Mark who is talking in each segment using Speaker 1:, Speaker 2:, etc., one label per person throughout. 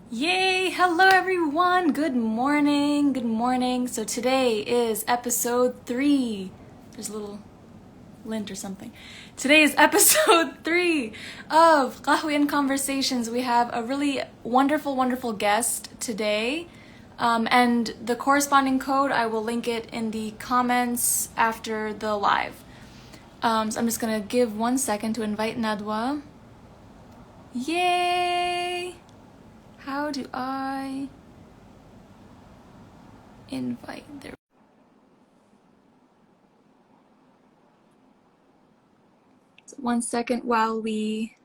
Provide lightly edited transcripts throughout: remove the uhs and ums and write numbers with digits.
Speaker 1: Yay! Hello everyone! Good morning! Good morning! So today is episode 3. There's a little lint or something. Today is episode 3 of Qahwe and Conversations. We have a really wonderful guest today. And the corresponding code, I will link it in the comments after the live. So I'm just gonna give 1 second to invite Nadwa. Yay! How do I invite there? So 1 second while we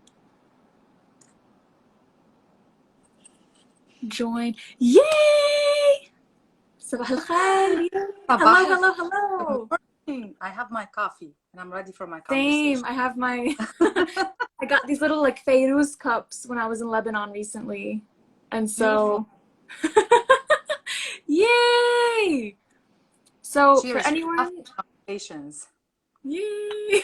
Speaker 1: join. Yay! Sabah al-khair. Hello.
Speaker 2: Good morning. I have my coffee and I'm ready for my
Speaker 1: Same.
Speaker 2: conversation.
Speaker 1: I have my. I got these little like Feiruz cups when I was in Lebanon recently, and so. Yay! So
Speaker 2: Cheers
Speaker 1: for
Speaker 2: for
Speaker 1: anyone.
Speaker 2: conversations.
Speaker 1: Yay!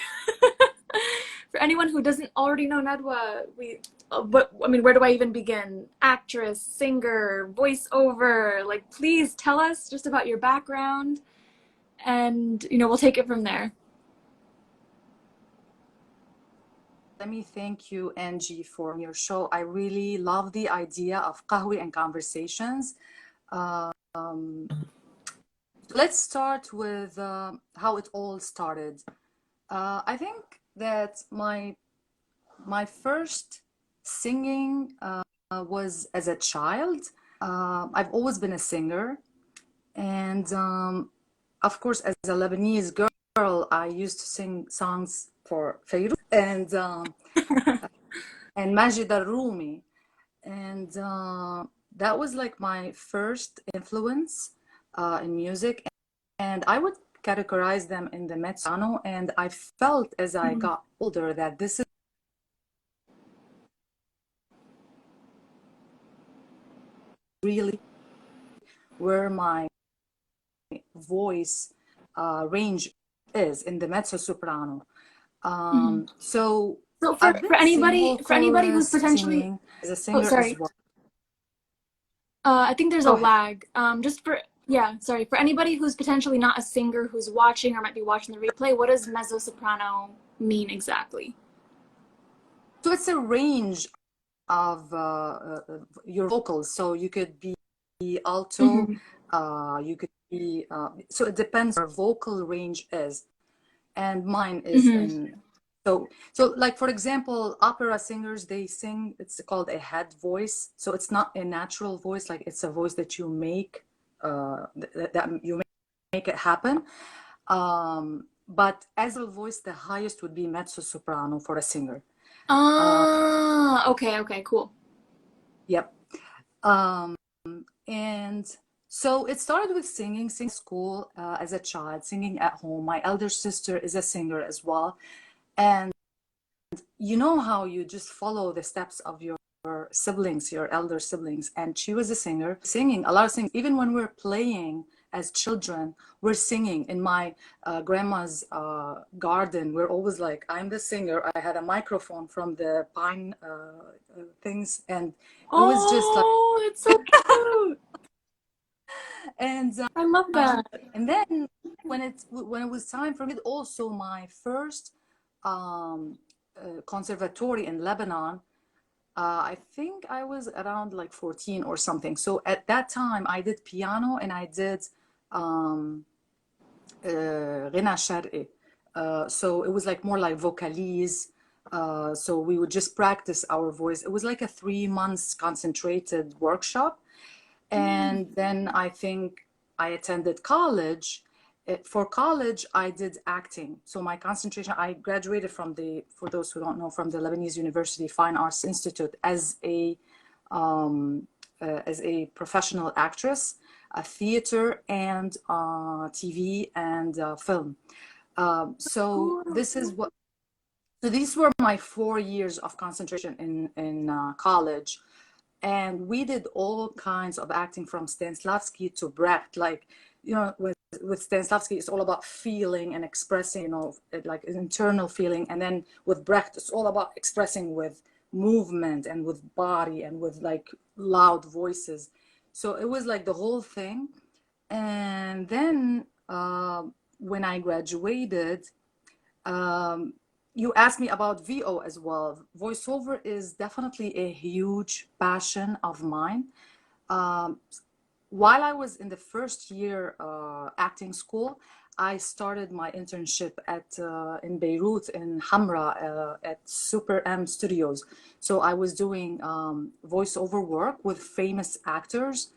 Speaker 1: For anyone who doesn't already know Nadwa, where do I even begin? Actress, singer, voiceover. Like, please tell us just about your background, and we'll take it from there.
Speaker 2: Let me thank you, Angie, for your show. I really love the idea of Qahwe and conversations. Let's start with how it all started. I think that my first singing was as a child. I've always been a singer, and of course, as a Lebanese girl, I used to sing songs for Feiruz and Majid al-Rumi, and that was like my first influence in music, and I would categorize them in the mezzo. And I felt as I got older that this is really where my voice range is, in the mezzo soprano. So
Speaker 1: So
Speaker 2: I've been
Speaker 1: for
Speaker 2: singing
Speaker 1: anybody who's
Speaker 2: vocals,
Speaker 1: potentially,
Speaker 2: singing as a
Speaker 1: oh,
Speaker 2: singer as
Speaker 1: sorry,
Speaker 2: well.
Speaker 1: I think there's a
Speaker 2: Go ahead.
Speaker 1: lag. Just for Yeah, sorry, for anybody who's potentially not a singer who's watching or might be watching the replay, what does mezzo soprano mean exactly?
Speaker 2: So it's a range of your vocals. So you could be alto, you could be, so it depends what your vocal range is. And mine is in, so like, for example, opera singers, they sing, it's called a head voice. So it's not a natural voice, like it's a voice that you make, that you make it happen. But as a voice, the highest would be mezzo soprano for a singer.
Speaker 1: Okay, cool.
Speaker 2: Yep. And so it started with singing school as a child, singing at home. My elder sister is a singer as well. And you know how you just follow the steps of your siblings, your elder siblings. And she was a singer, singing a lot of things. Even when we're playing as children, we're singing in my grandma's garden. We're always like, I'm the singer. I had a microphone from the pine things, and it was just like,
Speaker 1: Oh, it's so cute.
Speaker 2: and
Speaker 1: I love that.
Speaker 2: and then when it was time for me, also my first conservatory in Lebanon, I think I was around like 14 or something. So at that time I did piano and I did غنى شرقي. So it was like more like vocalise. So we would just practice our voice. It was like a 3 months concentrated workshop. And then I think I attended college. For college, I did acting. So my concentration, I graduated from the, for those who don't know, from the Lebanese University Fine Arts Institute as a professional actress, a theater and TV and film. So this is what. So these were my 4 years of concentration in college. And we did all kinds of acting, from Stanislavski to Brecht. Like, with Stanislavski, it's all about feeling and expressing, like an internal feeling. And then with Brecht, it's all about expressing with movement and with body and with like loud voices. So it was like the whole thing. And then when I graduated, um, you asked me about VO as well. Voiceover is definitely a huge passion of mine. Um, while I was in the first year acting school, I started my internship at in Beirut in Hamra at Super M Studios. So I was doing voiceover work with famous actors,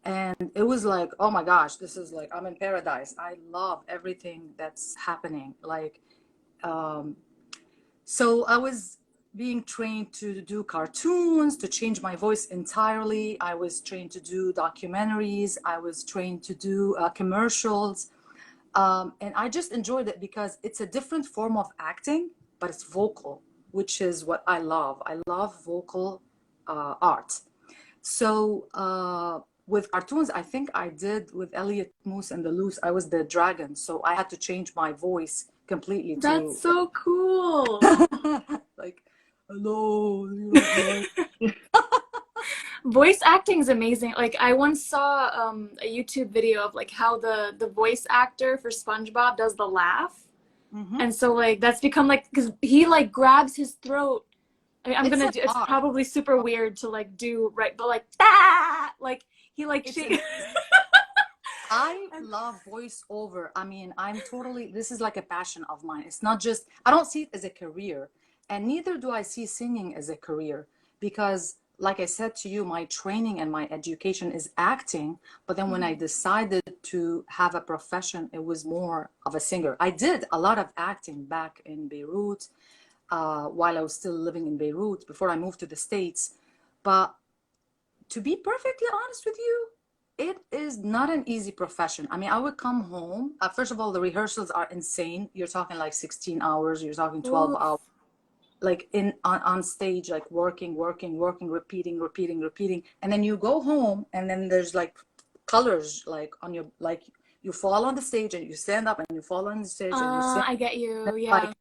Speaker 2: and it was like, oh my gosh, this is like I'm in paradise. I love everything that's happening. Like, um, so I was being trained to do cartoons, to change my voice entirely. I was trained to do documentaries. I was trained to do commercials. And I just enjoyed it because it's a different form of acting, but it's vocal, which is what I love. I love vocal art. So with cartoons, I think I did with Elliot Moose and the Loose, I was the dragon. So I had to change my voice completely
Speaker 1: That's
Speaker 2: to
Speaker 1: so cool.
Speaker 2: like, hello, you don't like.
Speaker 1: Voice acting is amazing. Like I once saw a YouTube video of like how the voice actor for SpongeBob does the laugh.
Speaker 2: Mhm.
Speaker 1: And so like that's become like because he like grabs his throat. I mean, I'm
Speaker 2: It's
Speaker 1: gonna
Speaker 2: an
Speaker 1: do. It's
Speaker 2: art.
Speaker 1: probably super weird to like do right, but like ah, like he like
Speaker 2: It's
Speaker 1: shake.
Speaker 2: an I love voiceover. I mean, this is like a passion of mine. It's not just, I don't see it as a career, and neither do I see singing as a career because, like I said to you, my training and my education is acting. But then when I decided to have a profession, it was more of a singer. I did a lot of acting back in Beirut while I was still living in Beirut before I moved to the States. But to be perfectly honest with you, it is not an easy profession. I mean, I would come home. First of all, the rehearsals are insane. You're talking like 16 hours, you're talking 12 hours,
Speaker 1: Oof.
Speaker 2: like on stage, like working, repeating. And then you go home and then there's like colors like on your, like you fall on the stage and you stand up and you fall on the stage and you stand
Speaker 1: I get you.
Speaker 2: like
Speaker 1: Yeah.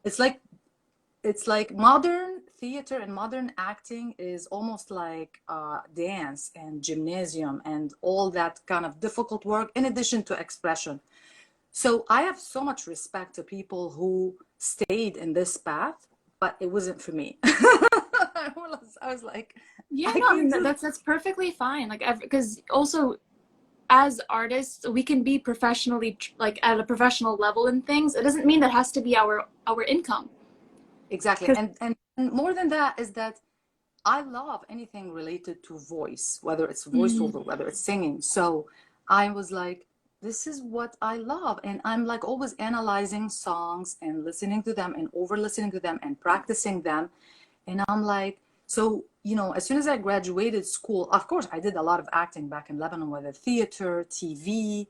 Speaker 2: it's like it's like modern theater and modern acting is almost like dance and gymnasium and all that kind of difficult work in addition to expression. So I have so much respect to people who stayed in this path, but it wasn't for me. I was like,
Speaker 1: Yeah,
Speaker 2: I
Speaker 1: no, I mean
Speaker 2: can't do.
Speaker 1: that's perfectly fine. Like, because also as artists, we can be professionally like at a professional level in things. It doesn't mean that has to be our income.
Speaker 2: Exactly.
Speaker 1: Because
Speaker 2: And more than that is that I love anything related to voice, whether it's voiceover, whether it's singing. So I was like, this is what I love. And I'm like always analyzing songs and listening to them and over listening to them and practicing them. And I'm like, so, as soon as I graduated school, of course, I did a lot of acting back in Lebanon, whether theater, TV,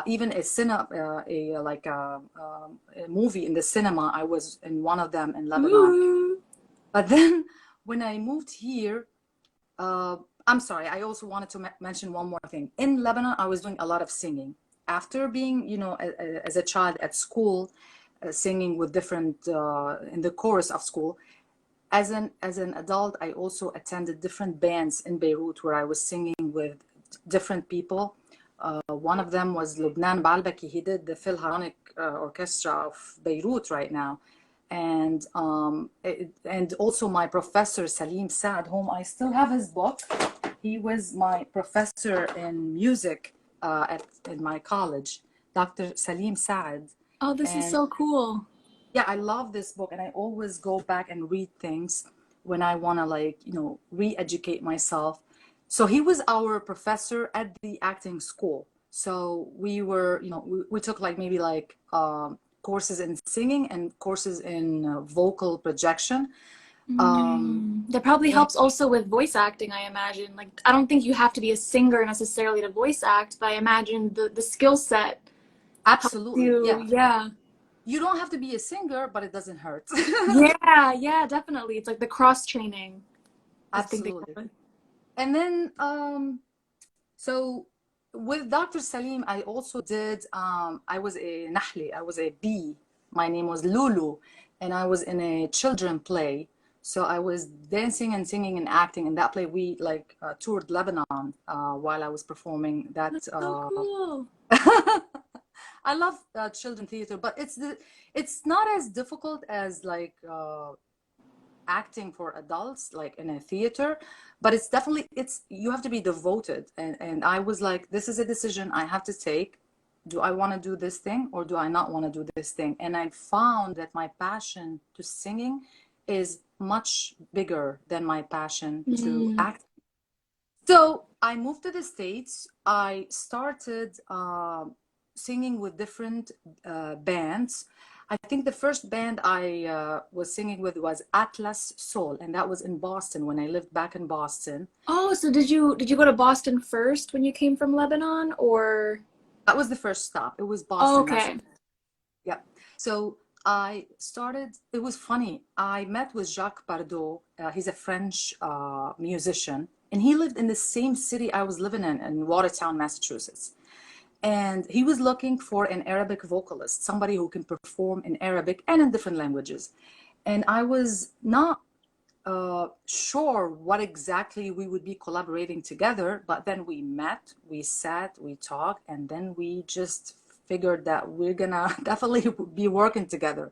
Speaker 2: even a cinema, a movie in the cinema. I was in one of them in Lebanon.
Speaker 1: ooh,
Speaker 2: But then when I moved here, uh, I'm sorry, I also wanted to mention one more thing. In Lebanon, I was doing a lot of singing. After being, as a child at school, singing with different, in the chorus of school, as an adult, I also attended different bands in Beirut where I was singing with different people. One of them was Lubnan Balbaki. He did the Philharmonic Orchestra of Beirut right now. And also my professor Salim Saad, whom I still have his book. He was my professor in music in my college, Dr. Salim Saad.
Speaker 1: oh, this is
Speaker 2: And
Speaker 1: so cool.
Speaker 2: yeah, I love this book, and I always go back and read things when I want to, like, re-educate myself. So he was our professor at the acting school. So we were, we took like maybe like courses in singing and courses in vocal projection.
Speaker 1: That probably
Speaker 2: And
Speaker 1: helps also with voice acting, I imagine. Like, I don't think you have to be a singer necessarily to voice act, but I imagine the skill set helps
Speaker 2: absolutely,
Speaker 1: you.
Speaker 2: yeah.
Speaker 1: Yeah.
Speaker 2: You don't have to be a singer, but it doesn't hurt.
Speaker 1: Yeah, yeah, definitely. It's like the cross training, I think they
Speaker 2: Absolutely.
Speaker 1: call it.
Speaker 2: And then so with Dr. Salim, I also did, I was a Nahli, I was a bee. My name was Lulu, and I was in a children play So I was dancing and singing and acting in that play. We like toured Lebanon while I was performing that.
Speaker 1: That's so cool.
Speaker 2: I love children theater, but it's not as difficult as like acting for adults, like in a theater. But it's definitely it's you have to be devoted, and I was like, this is a decision I have to take. Do I want to do this thing or do I not want to do this thing? And I found that my passion to singing is much bigger than my passion to
Speaker 1: Mm.
Speaker 2: act. So I moved to the States. I started singing with different bands. I think the first band I was singing with was Atlas Soul, and that was in Boston when I lived back in Boston.
Speaker 1: Oh, so did you go to Boston first when you came from Lebanon, or?
Speaker 2: That was the first stop. It was
Speaker 1: Oh,
Speaker 2: Boston,
Speaker 1: okay.
Speaker 2: Massachusetts. Yeah. So I started, it was funny. I met with Jacques Bardot. He's a French musician, and he lived in the same city I was living in Watertown, Massachusetts. And he was looking for an Arabic vocalist, somebody who can perform in Arabic and in different languages. And I was not sure what exactly we would be collaborating together, but then we met, we sat, we talked, and then we just figured that we're gonna definitely be working together.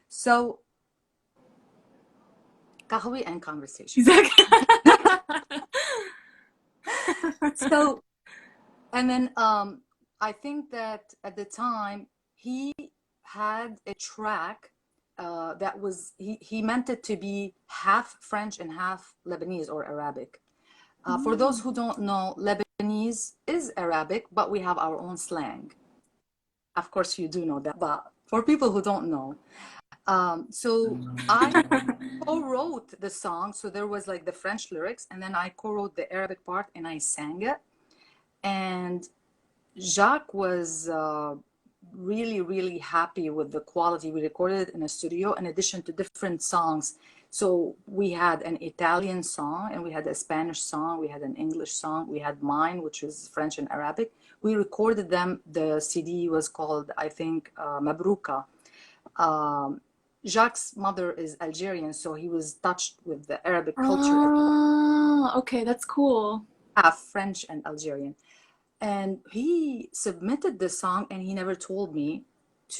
Speaker 2: So, Qahwe and conversation.
Speaker 1: Exactly.
Speaker 2: So, and then I think that at the time he had a track that was he meant it to be half French and half Lebanese or Arabic. For those
Speaker 1: Mm.
Speaker 2: who don't know, Lebanese is Arabic, but we have our own slang. Of course, you do know that, but for people who don't know, so I co-wrote the song. So there was like the French lyrics, and then I co-wrote the Arabic part, and I sang it. And Jacques was really, really happy with the quality. We recorded in a studio in addition to different songs. So we had an Italian song and we had a Spanish song, we had an English song, we had mine, which is French and Arabic. We recorded them. The CD was called, I think, Mabruka. Um, Jacques' mother is Algerian, so he was touched with the Arabic culture as
Speaker 1: Oh, okay, that's cool.
Speaker 2: half French and Algerian. And he submitted the song and he never told me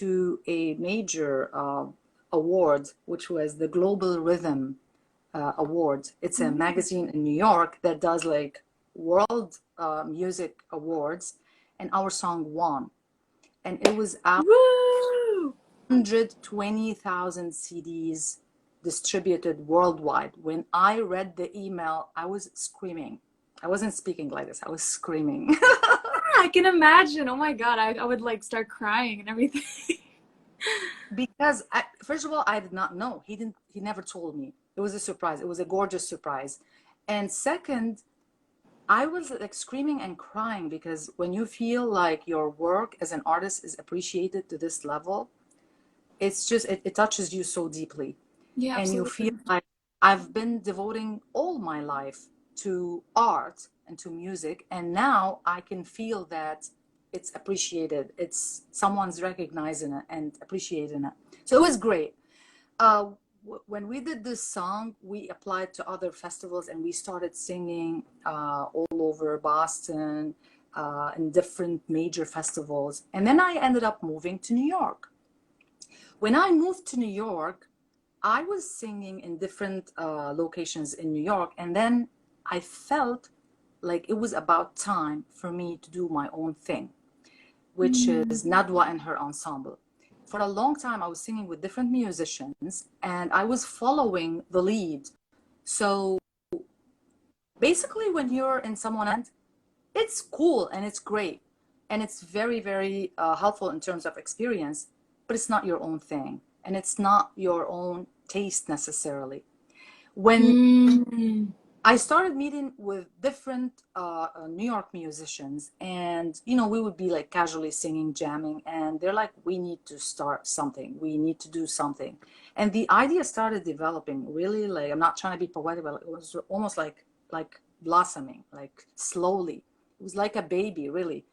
Speaker 2: to a major award, which was the Global Rhythm Award. It's a
Speaker 1: Mm.
Speaker 2: magazine in New York that does like world music awards, and our song won. And it was out
Speaker 1: Woo!
Speaker 2: 120,000 CDs distributed worldwide. When I read the email, I was screaming. I wasn't speaking like this, I was screaming.
Speaker 1: I can imagine. Oh my God, I would like start crying and everything.
Speaker 2: Because first of all, I did not know. He never told me. It was a surprise. It was a gorgeous surprise. And second, I was like screaming and crying because when you feel like your work as an artist is appreciated to this level, it's just it touches you so deeply.
Speaker 1: Yeah,
Speaker 2: And you feel
Speaker 1: absolutely.
Speaker 2: like I've been devoting all my life to art and to music, and now I can feel that it's appreciated. It's someone's recognizing it and appreciating it. So it was great. When we did this song, we applied to other festivals and we started singing all over Boston in different major festivals. And then I ended up moving to New York. When I moved to New York, I was singing in different locations in New York, and then I felt like it was about time for me to do my own thing, which is
Speaker 1: Mm.
Speaker 2: Nadwa and her ensemble. For a long time, I was singing with different musicians, and I was following the lead. So basically, when you're in someone else, it's cool and it's great, and it's very, very helpful in terms of experience, but it's not your own thing, and it's not your own taste necessarily. When
Speaker 1: Mm.
Speaker 2: I started meeting with different New York musicians, and we would be like casually singing, jamming, and they're like, "We need to start something. We need to do something." And the idea started developing. Really, like I'm not trying to be poetic, but it was almost like blossoming, like slowly. It was like a baby, really.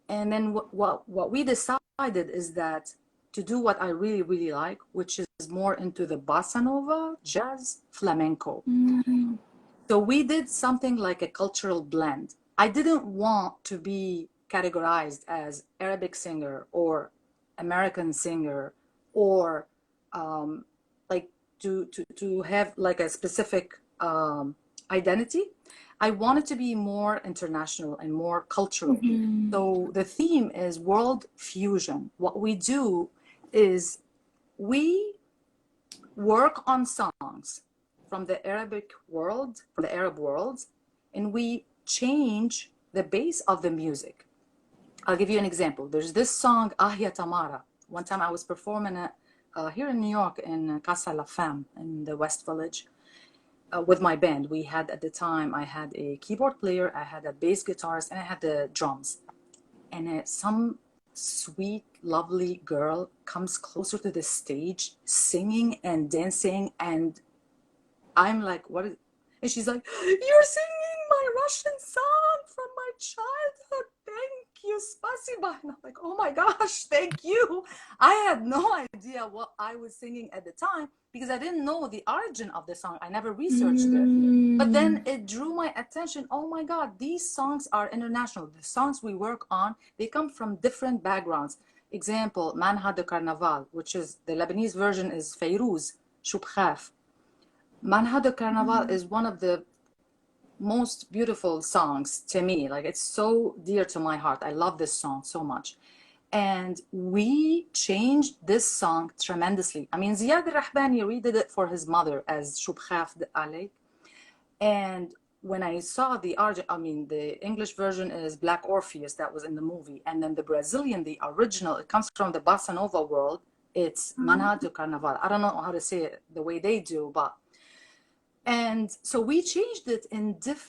Speaker 2: And then what we decided is that to do what I really, really like, which is more into the bossa nova, jazz, flamenco.
Speaker 1: Mm.
Speaker 2: So we did something like a cultural blend. I didn't want to be categorized as Arabic singer or American singer or like to have like a specific identity. I wanted to be more international and more cultural.
Speaker 1: Mhm.
Speaker 2: So the theme is world fusion. What we do is we work on songs from the Arabic world, from the Arab world, and we change the base of the music. I'll give you an example. There's this song, Ah Ya Tamara. One time I was performing it here in New York in Casa La Femme in the West Village with my band. We had at the time, I had a keyboard player, I had a bass guitarist, and I had the drums. And some sweet, lovely girl comes closer to the stage, singing and dancing, and I'm like, what is, and she's like, you're singing my Russian song from my childhood. Thank you, spasiba. And I'm like, oh my gosh, thank you. I had no idea what I was singing at the time because I didn't know the origin of the song. I never researched it. But then it drew my attention. Oh my God, these songs are international. The songs we work on, they come from different backgrounds. Example, Manha de Carnaval, which is the Lebanese version is Fayrouz, Shubkhaf. Manha de Carnaval is one of the most beautiful songs to me. Like it's so dear to my heart. I love this song so much. And we changed this song tremendously. I mean, Ziad al-Rahbani redid it for his mother as Shubkhaf de Alek. And when I saw the the English version is Black Orpheus that was in the movie. And then the Brazilian, the original, it comes from the Bossa Nova world. It's Manha de Carnaval. I don't know how to say it the way they do, but and so we changed it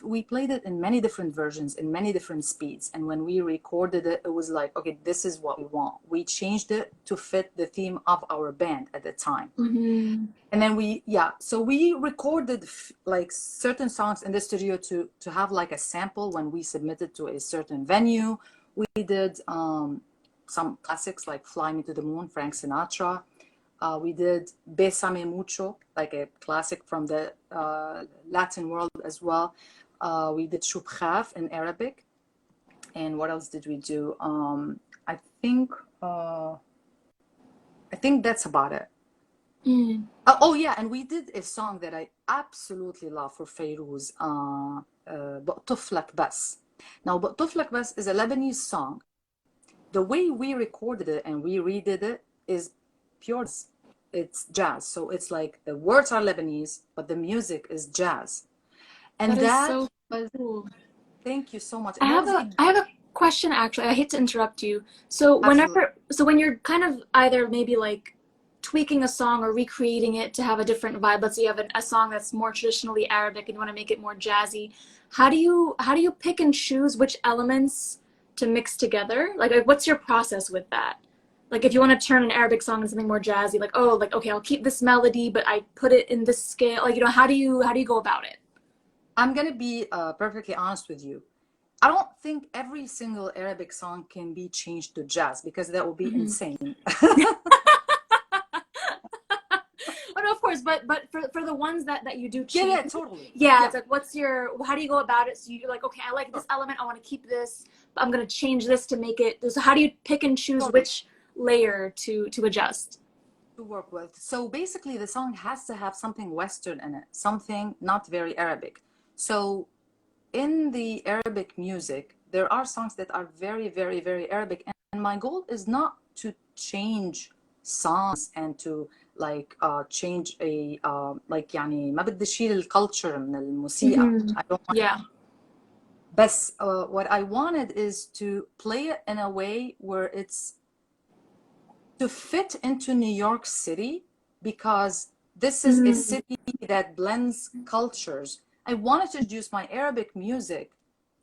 Speaker 2: we played it in many different versions, in many different speeds. And when we recorded it, it was like, okay, this is what we want. We changed it to fit the theme of our band at the time.
Speaker 1: Mm-hmm.
Speaker 2: And then so we recorded like certain songs in the studio to have like a sample when we submitted to a certain venue. We did some classics like Fly Me to the Moon, Frank Sinatra. We did Bésame Mucho, like a classic from the Latin world as well. We did Shubkhaf in Arabic. And what else did we do? I think that's about it.
Speaker 1: Mm.
Speaker 2: Oh yeah, and we did a song that I absolutely love for Fayrouz, بقطفلك بس. Now, بقطفلك بس is a Lebanese song. The way we recorded it and we redid it is pure. It's jazz, so it's like the words are Lebanese, but the music is jazz. And
Speaker 1: That is
Speaker 2: that
Speaker 1: so
Speaker 2: was,
Speaker 1: cool.
Speaker 2: thank you so much.
Speaker 1: I
Speaker 2: And that
Speaker 1: have
Speaker 2: was
Speaker 1: a I have a question actually. I hate to interrupt you. So
Speaker 2: absolutely.
Speaker 1: when you're kind of either maybe like tweaking a song or recreating it to have a different vibe, let's say you have a song that's more traditionally Arabic and you want to make it more jazzy, how do you pick and choose which elements to mix together? Like what's your process with that? Like if you want to turn an Arabic song into something more jazzy, like oh, like okay, I'll keep this melody, but I put it in this scale. Like how do you go about it?
Speaker 2: I'm gonna be perfectly honest with you. I don't think every single Arabic song can be changed to jazz because that would be insane.
Speaker 1: Oh no, of course, but for the ones that you do change,
Speaker 2: Yeah, totally.
Speaker 1: yeah,
Speaker 2: Yeah,
Speaker 1: it's like how do you go about it? So you're like, okay, I like this element, I want to keep this, but I'm gonna change this to make it. So how do you pick and choose
Speaker 2: totally.
Speaker 1: which layer to adjust?
Speaker 2: To work with. So basically, the song has to have something Western in it, something not very Arabic. So in the Arabic music, there are songs that are very, very, very Arabic. And my goal is not to change songs and to like change a like يعني ما بدي اشيل الculture من الموسيقى. I don't want.
Speaker 1: Yeah.
Speaker 2: But what I wanted is to play it in a way where it's to fit into New York City because this is a city that blends cultures. I wanted to introduce my Arabic music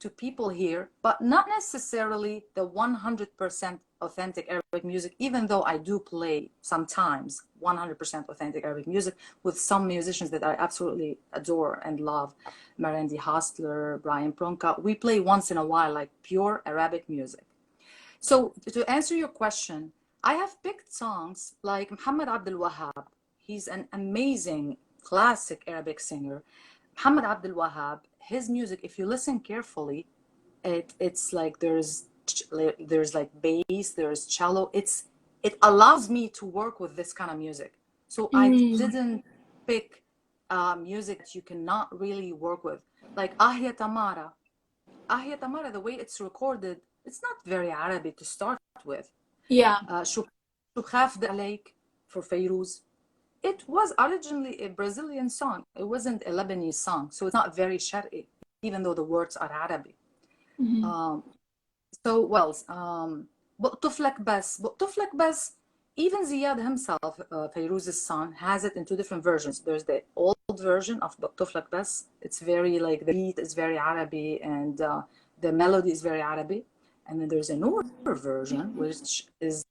Speaker 2: to people here, but not necessarily the 100% authentic Arabic music, even though I do play sometimes 100% authentic Arabic music with some musicians that I absolutely adore and love. Marandi Hostler, Brian Pronka. We play once in a while like pure Arabic music. So to answer your question, I have picked songs like Muhammad Abdul Wahab. He's an amazing classic Arabic singer. Muhammad Abdul Wahab, his music, if you listen carefully, it's like there's like bass, there's cello. It allows me to work with this kind of music. So I
Speaker 1: Mm.
Speaker 2: didn't pick music that you cannot really work with. Like Ahya Tamara. Ahya Tamara, the way it's recorded, it's not very Arabic to start with.
Speaker 1: Yeah.
Speaker 2: شو خاف عليك for Fairuz. It was originally a Brazilian song. It wasn't a Lebanese song. So it's not very Shar'i, even though the words are Arabic.
Speaker 1: Mm-hmm.
Speaker 2: So, well, بقطف لك بس, even Ziyad himself, Fairuz's son, has it in two different versions. There's the old version of بقطف لك بس. It's very like the beat is very Arabic and the melody is very Arabic. And then there's a newer version, which is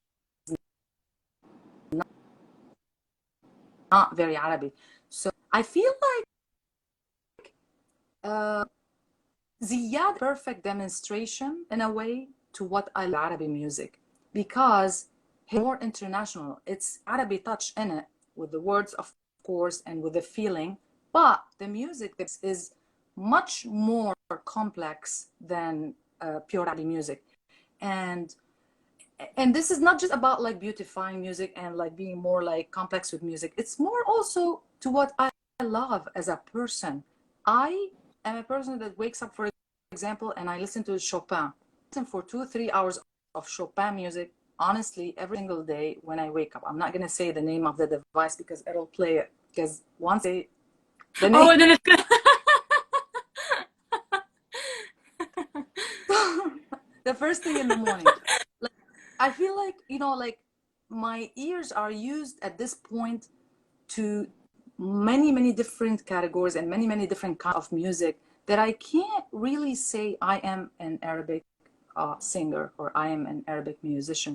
Speaker 2: not very Arabic. So I feel like Ziyad perfect demonstration in a way to what I love Arabic music, because it's more international. It's Arabic touch in it with the words, of course, and with the feeling, but the music is much more complex than pure Arabic music. And this is not just about like beautifying music and like being more like complex with music. It's more also to what I love as a person. I am a person that wakes up, for example, and I listen to Chopin. I listen for 2 or 3 hours of Chopin music, honestly, every single day when I wake up. I'm not gonna say the name of the device because it'll play it. Because once the
Speaker 1: Oh,
Speaker 2: name,
Speaker 1: and then it's good.
Speaker 2: the first thing in the morning. Like, I feel like, like my ears are used at this point to many different categories and many different kinds of music that I can't really say I am an Arabic singer or I am an Arabic musician.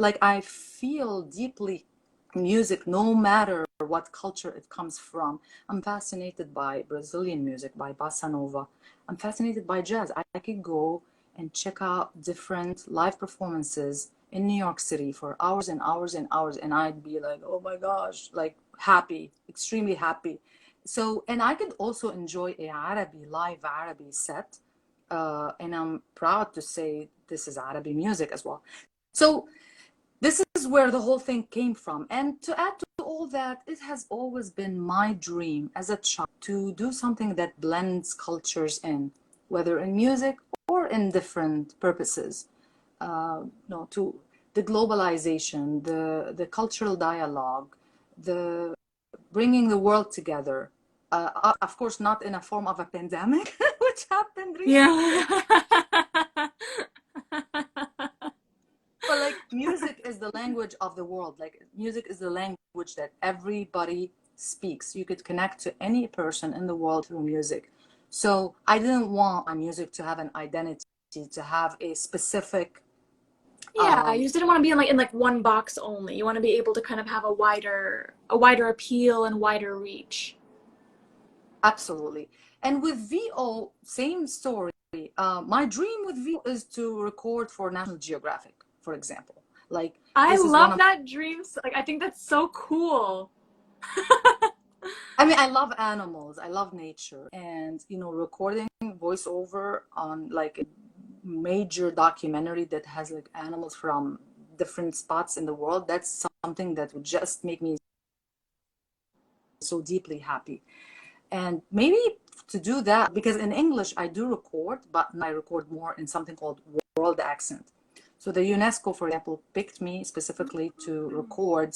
Speaker 2: Like I feel deeply music no matter what culture it comes from. I'm fascinated by Brazilian music, by bossa nova. I'm fascinated by jazz. I could go and check out different live performances in New York City for hours and hours and hours, and I'd be like, oh my gosh, like happy, extremely happy. So, and I could also enjoy a live Arabi set, and I'm proud to say this is Arabi music as well. So this is where the whole thing came from. And to add to all that, it has always been my dream as a child to do something that blends cultures in, whether in music or in different purposes. To the globalization, the cultural dialogue, the bringing the world together. Of course, not in a form of a pandemic, which happened recently.
Speaker 1: Yeah.
Speaker 2: But like music is the language of the world. Like music is the language that everybody speaks. You could connect to any person in the world through music. So I didn't want my music to have an identity, to have a specific
Speaker 1: Yeah, you just didn't want to be in like one box only. You want to be able to kind of have a wider appeal and wider reach.
Speaker 2: absolutely. And with VO, same story. My dream with VO is to record for National Geographic, for example. Like
Speaker 1: I
Speaker 2: this is one
Speaker 1: love
Speaker 2: of
Speaker 1: that dream. Like I think that's so cool.
Speaker 2: I mean, I love animals. I love nature, and recording voiceover on like a major documentary that has like animals from different spots in the world. That's something that would just make me so deeply happy. And maybe to do that, because in English I do record, but I record more in something called world accent. So the UNESCO, for example, picked me specifically to record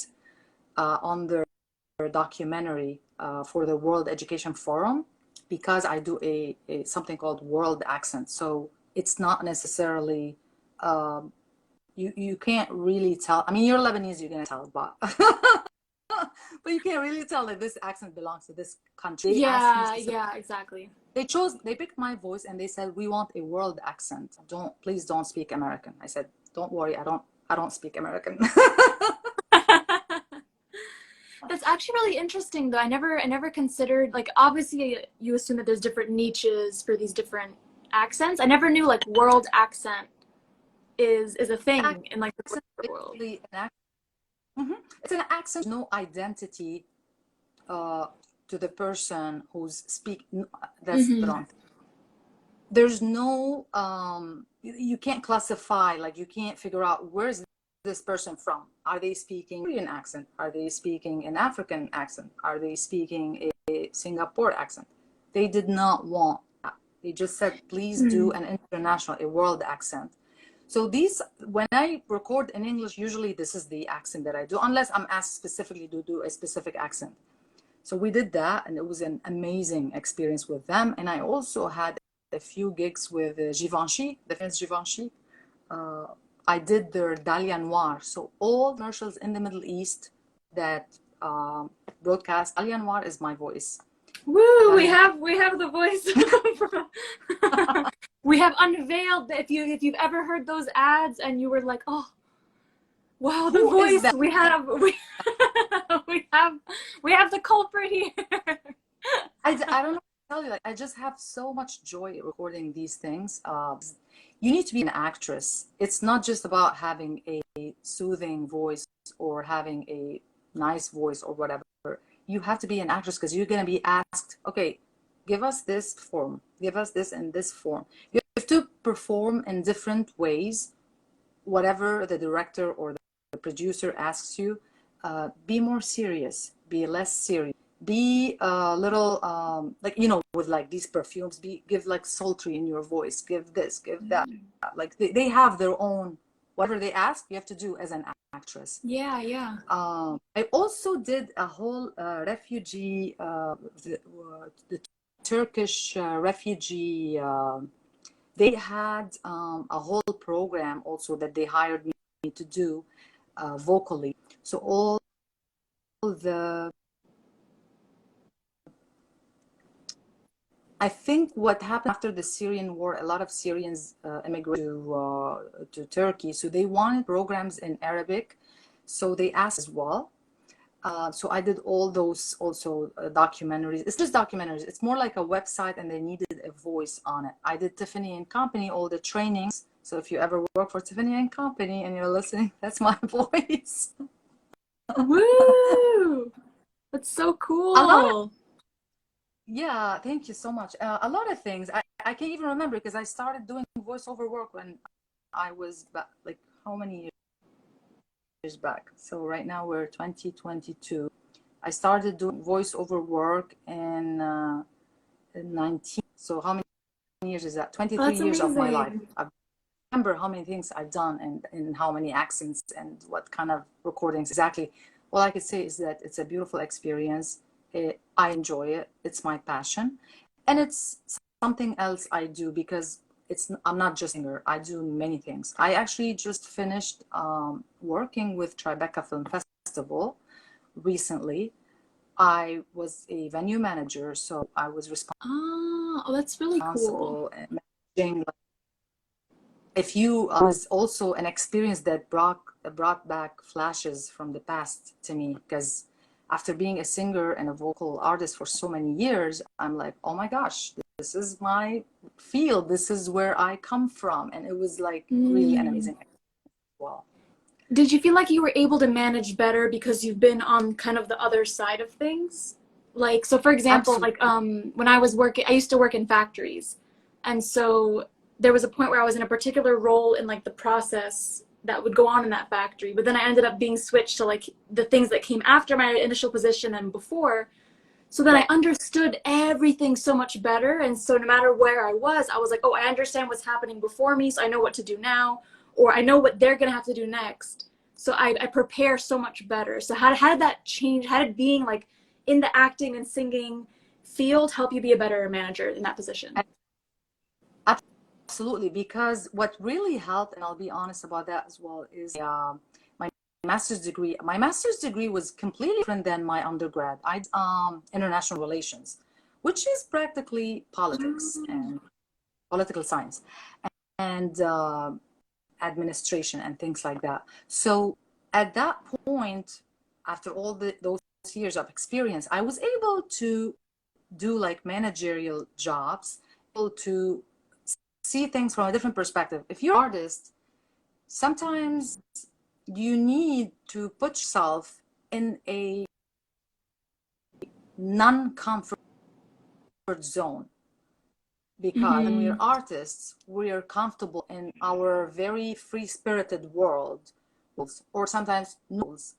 Speaker 2: on their documentary for the World Education Forum, because I do a something called world accent. So it's not necessarily you can't really tell. I mean, you're Lebanese, you're gonna tell, but but you can't really tell that this accent belongs to this country. They asked me
Speaker 1: Yeah,
Speaker 2: specifically.
Speaker 1: yeah, exactly.
Speaker 2: They picked my voice and they said, we want a world accent. Please don't speak American. I said, don't worry, I don't speak American.
Speaker 1: That's actually really interesting though. I never considered, like, obviously you assume that there's different niches for these different accents. I never knew like world accent is a thing in like the
Speaker 2: Accent
Speaker 1: corporate
Speaker 2: is
Speaker 1: world.
Speaker 2: basically an accent. It's an accent, no identity to the person who's speaking. That's the wrong thing. There's no, you can't classify, like you can't figure out where's this person from. Are they speaking Korean accent? Are they speaking an African accent? Are they speaking a Singapore accent? They did not want that. They just said, please do an international, a world accent. So these, when I record in English, usually this is the accent that I do, unless I'm asked specifically to do a specific accent. So we did that, and it was an amazing experience with them. And I also had a few gigs with Givenchy, the famous Givenchy. I did their Dahlia Noir. So all commercials in the Middle East that broadcast, Dahlia Noir is my voice.
Speaker 1: Woo! We have the voice. We have unveiled. If you've ever heard those ads and you were like, oh, wow, the voice. We have we have the culprit here.
Speaker 2: I don't know what to tell you. Like, I just have so much joy recording these things. You need to be an actress. It's not just about having a soothing voice or having a nice voice or whatever. You have to be an actress because you're going to be asked, okay, give us this form, give us this in this form. You have to perform in different ways, whatever the director or the producer asks you. Be more serious, be less serious, be a little like, you know, with like these perfumes, give like sultry in your voice, give this, give that. Like they have their own, whatever they ask, you have to do as an actress.
Speaker 1: Yeah.
Speaker 2: I also did a whole refugee, the Turkish refugee. They had a whole program also that they hired me to do vocally. So all the, I think what happened after the Syrian war, a lot of Syrians immigrated to Turkey. So they wanted programs in Arabic. So they asked as well. So I did all those also documentaries. It's just documentaries. It's more like a website and they needed a voice on it. I did Tiffany and Company, all the trainings. So if you ever work for Tiffany and Company and you're listening, that's my voice.
Speaker 1: Woo! That's so cool.
Speaker 2: Yeah, thank you so much. A lot of things. I can't even remember because I started doing voiceover work when I was like how many years back? So right now we're 2022. I started doing voiceover work in 19. So how many years is that? 23 years of my life. I remember how many things I've done and how many accents and what kind of recordings exactly. All I could say is that it's a beautiful experience. I enjoy it. It's my passion. And it's something else I do because I'm not just a singer. I do many things. I actually just finished working with Tribeca Film Festival recently. I was a venue manager, so I was
Speaker 1: Oh, that's really cool.
Speaker 2: and managing. If you was also an experience that brought back flashes from the past to me, because after being a singer and a vocal artist for so many years, I'm like, oh my gosh, this is my field. This is where I come from. And it was like really an amazing experience as well.
Speaker 1: Did you feel like you were able to manage better because you've been on kind of the other side of things? Like, so for example,
Speaker 2: Absolutely.
Speaker 1: like when I was working, I used to work in factories. And so there was a point where I was in a particular role in like the process that would go on in that factory. But then I ended up being switched to like the things that came after my initial position and before. So then I understood everything so much better. And so no matter where I was like, oh, I understand what's happening before me, so I know what to do now, or I know what they're going to have to do next. So I prepare so much better. So how did that change? How did being like in the acting and singing field help you be a better manager in that position?
Speaker 2: Absolutely, because what really helped, and I'll be honest about that as well, is my master's degree. My master's degree was completely different than my undergrad. I did international relations, which is practically politics and political science and administration and things like that. So at that point, after all those years of experience, I was able to do like managerial jobs, able to see things from a different perspective. If you're an artist, sometimes you need to put yourself in a non-comfort zone, because when we're
Speaker 1: Mm-hmm.
Speaker 2: artists, we're comfortable in our very free-spirited world, or sometimes rules.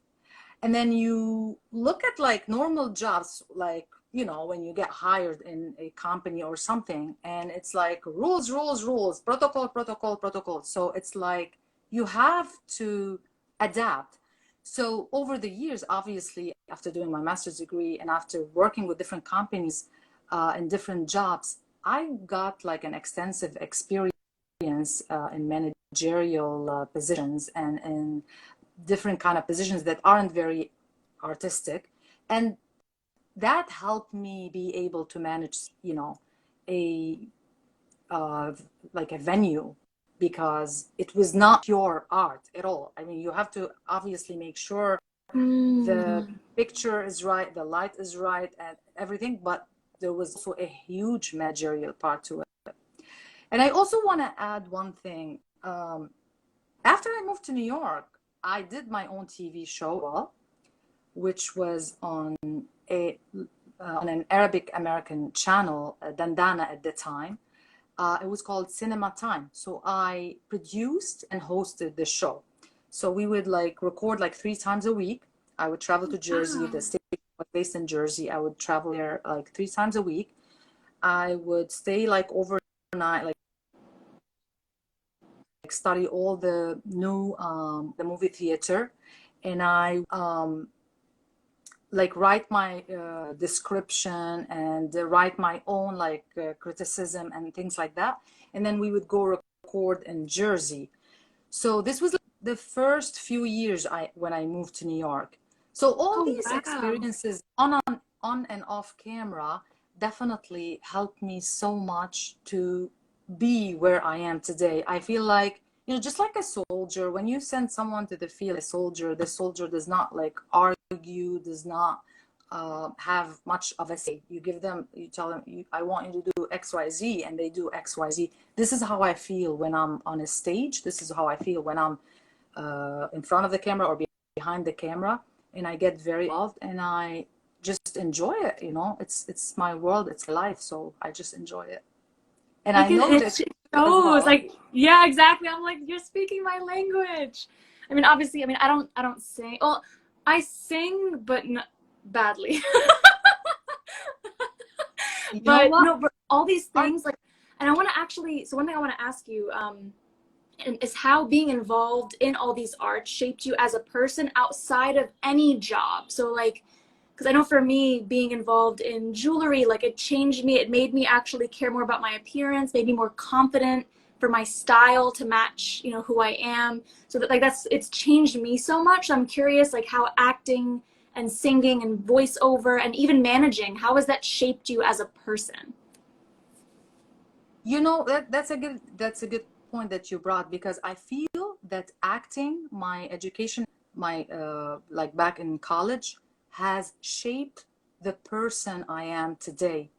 Speaker 2: And then you look at like normal jobs, like, you know, when you get hired in a company or something, and it's like rules, rules, rules, protocol, protocol, protocol. So it's like you have to adapt. So over the years, obviously, after doing my master's degree and after working with different companies and different jobs, I got like an extensive experience in managerial positions and in different kind of positions that aren't very artistic, and that helped me be able to manage, you know, a uh, like a venue, because it was not pure art at all. I mean, you have to obviously make sure the
Speaker 1: Mm.
Speaker 2: picture is right, the light is right, and everything, but there was also a huge managerial part to it. And I also want to add one thing. After I moved to New York, I did my own TV show, which was a on an Arabic American channel, Dandana at the time. It was called Cinema Time. So I produced and hosted the show. So we would like record like 3 times a week. I would travel to Jersey.
Speaker 1: Wow.
Speaker 2: The station was based in Jersey. I would travel there like 3 times a week. I would stay like overnight, like study all the new the movie theater, and I like write my description and write my own like criticism and things like that, and then we would go record in Jersey. So this was like the first few years when I moved to New York. So all
Speaker 1: Oh,
Speaker 2: these
Speaker 1: wow.
Speaker 2: experiences on and off camera definitely helped me so much to be where I am today. I feel like, you know, just like a soldier, when you send someone to the field, a soldier, the soldier does not like argue, does not have much of a say. You give them, you tell them, I want you to do X, Y, Z, and they do X, Y, Z. This is how I feel when I'm on a stage. This is how I feel when I'm in front of the camera or behind the camera, and I get very involved and I just enjoy it. You know, it's my world, it's my life, so I just enjoy it. And
Speaker 1: I
Speaker 2: I
Speaker 1: can,
Speaker 2: know
Speaker 1: it
Speaker 2: that as
Speaker 1: shows,
Speaker 2: well.
Speaker 1: like, yeah, exactly. I'm like, you're speaking my language. I mean, obviously, I mean, I don't sing. Well, I sing, but badly.
Speaker 2: You know
Speaker 1: But
Speaker 2: what?
Speaker 1: no, but all these
Speaker 2: Art,
Speaker 1: things, like, and I want to actually, so one thing I want to ask you, is how being involved in all these arts shaped you as a person outside of any job. So like, because I know for me, being involved in jewelry, like it changed me. It made me actually care more about my appearance, made me more confident for my style to match, you know, who I am. So that like it's changed me so much. So I'm curious, like how acting and singing and voiceover and even managing, how has that shaped you as a person?
Speaker 2: you know, that's a good point that you brought, because I feel that acting, my education, my like back in college, has shaped the person I am today.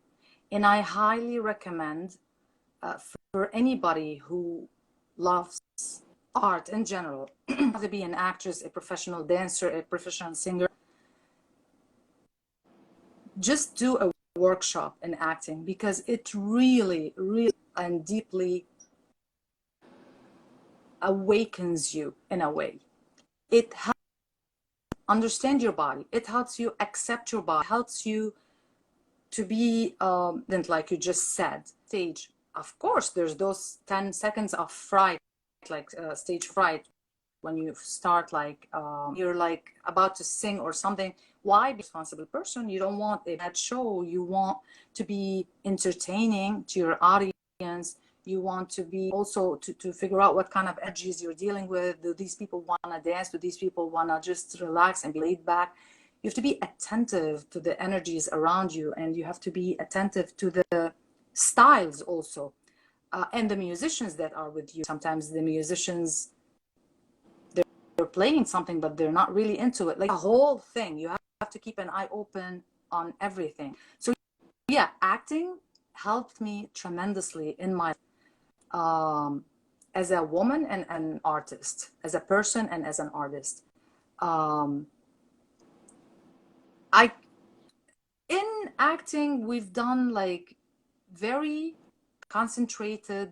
Speaker 2: And I highly recommend for anybody who loves art in general, to be an actress, a professional dancer, a professional singer, just do a workshop in acting, because it really, really and deeply awakens you in a way. It helps you understand your body. It helps you accept your body. It helps you to be, like you just said, stage. Of course, there's those 10 seconds of fright, like stage fright, when you start like you're like about to sing or something. Why? Be a responsible person. You don't want a bad show. You want to be entertaining to your audience. You want to be also to figure out what kind of edges you're dealing with. Do these people want to dance? Do these people want to just relax and be laid back? You have to be attentive to the energies around you, and you have to be attentive to the styles also, and the musicians that are with you. Sometimes the musicians, they're playing something but they're not really into it, like a whole thing. You have to keep an eye open on everything. So yeah, acting helped me tremendously in my um as a woman and an artist, as a person and as an artist. Um, I in acting, we've done like very concentrated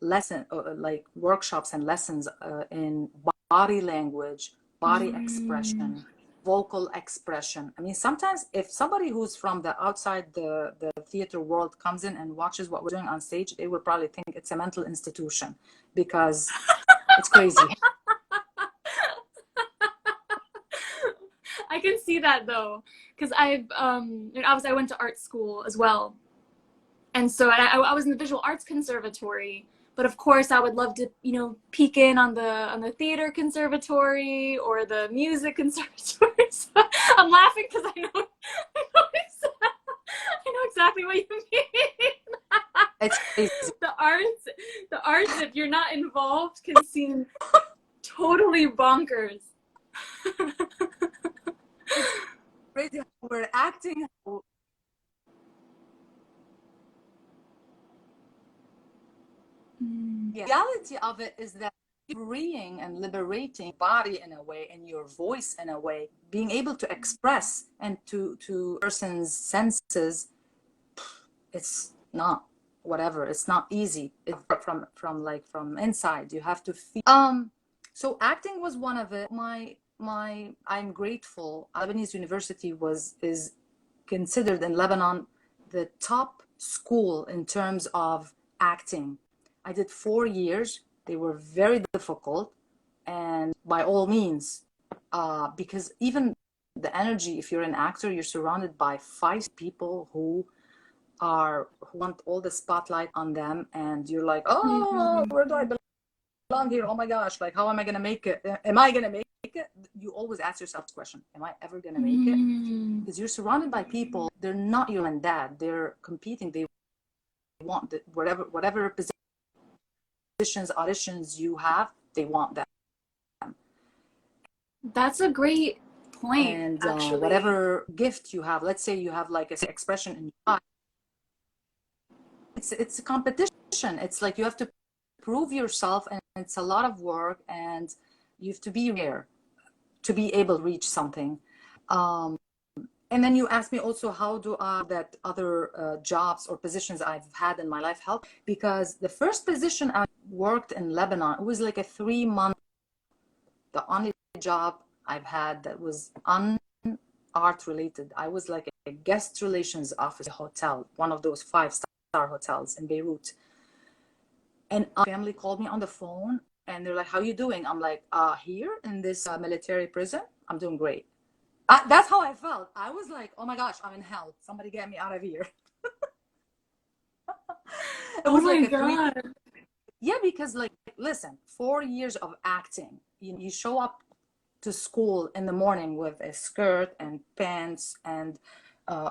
Speaker 2: like workshops and lessons in body language, body expression, vocal expression. I mean, sometimes if somebody who's from the outside the theater world comes in and watches what we're doing on stage, they would probably think it's a mental institution because it's crazy.
Speaker 1: I can see that though, because obviously I went to art school as well, and so I was in the visual arts conservatory. But of course, I would love to, peek in on the theater conservatory or the music conservatory. So I'm laughing because I know exactly what you mean.
Speaker 2: It's crazy.
Speaker 1: The arts, if you're not involved, can seem totally bonkers.
Speaker 2: It's crazy how we're acting. The reality of it is that freeing and liberating body in a way and your voice in a way, being able to express and to person's senses, it's not whatever. It's not easy. It's from inside. You have to feel. So acting was one of it. I'm grateful. Lebanese University is considered in Lebanon the top school in terms of acting. I did 4 years. They were very difficult, and by all means, because even the energy, if you're an actor, you're surrounded by 5 people who want all the spotlight on them, and you're like, oh, where do I belong here? Oh my gosh, like how am I gonna make it? Am I gonna make it? You always ask yourself this question: am I ever gonna make it? Because you're surrounded by people. They're not your and dad. They're competing. They want whatever positions, auditions you have, they want them.
Speaker 1: That's a great point.
Speaker 2: And
Speaker 1: actually,
Speaker 2: whatever gift you have, let's say you have like an expression in your eye, it's a competition. It's like you have to prove yourself, and it's a lot of work, and you have to be rare to be able to reach something. And then you asked me also, how do that other jobs or positions I've had in my life help? Because the first position I worked in Lebanon, it was like a 3 month, the only job I've had that was art related. I was like a guest relations officer hotel, one of those 5-star hotels in Beirut. And a family called me on the phone and they're like, how are you doing? I'm like, here in this military prison, I'm doing great. That's how I felt. I was like, oh my gosh, I'm in hell. Somebody get me out of here. It was like
Speaker 1: God.
Speaker 2: Yeah, because like, listen, 4 years of acting. You show up to school in the morning with a skirt and pants and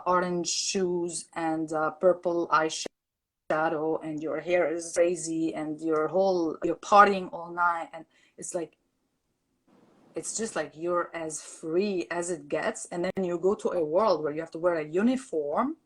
Speaker 2: orange shoes and purple eyeshadow, and your hair is crazy, and you're partying all night, and it's like, it's just like you're as free as it gets. And then you go to a world where you have to wear a uniform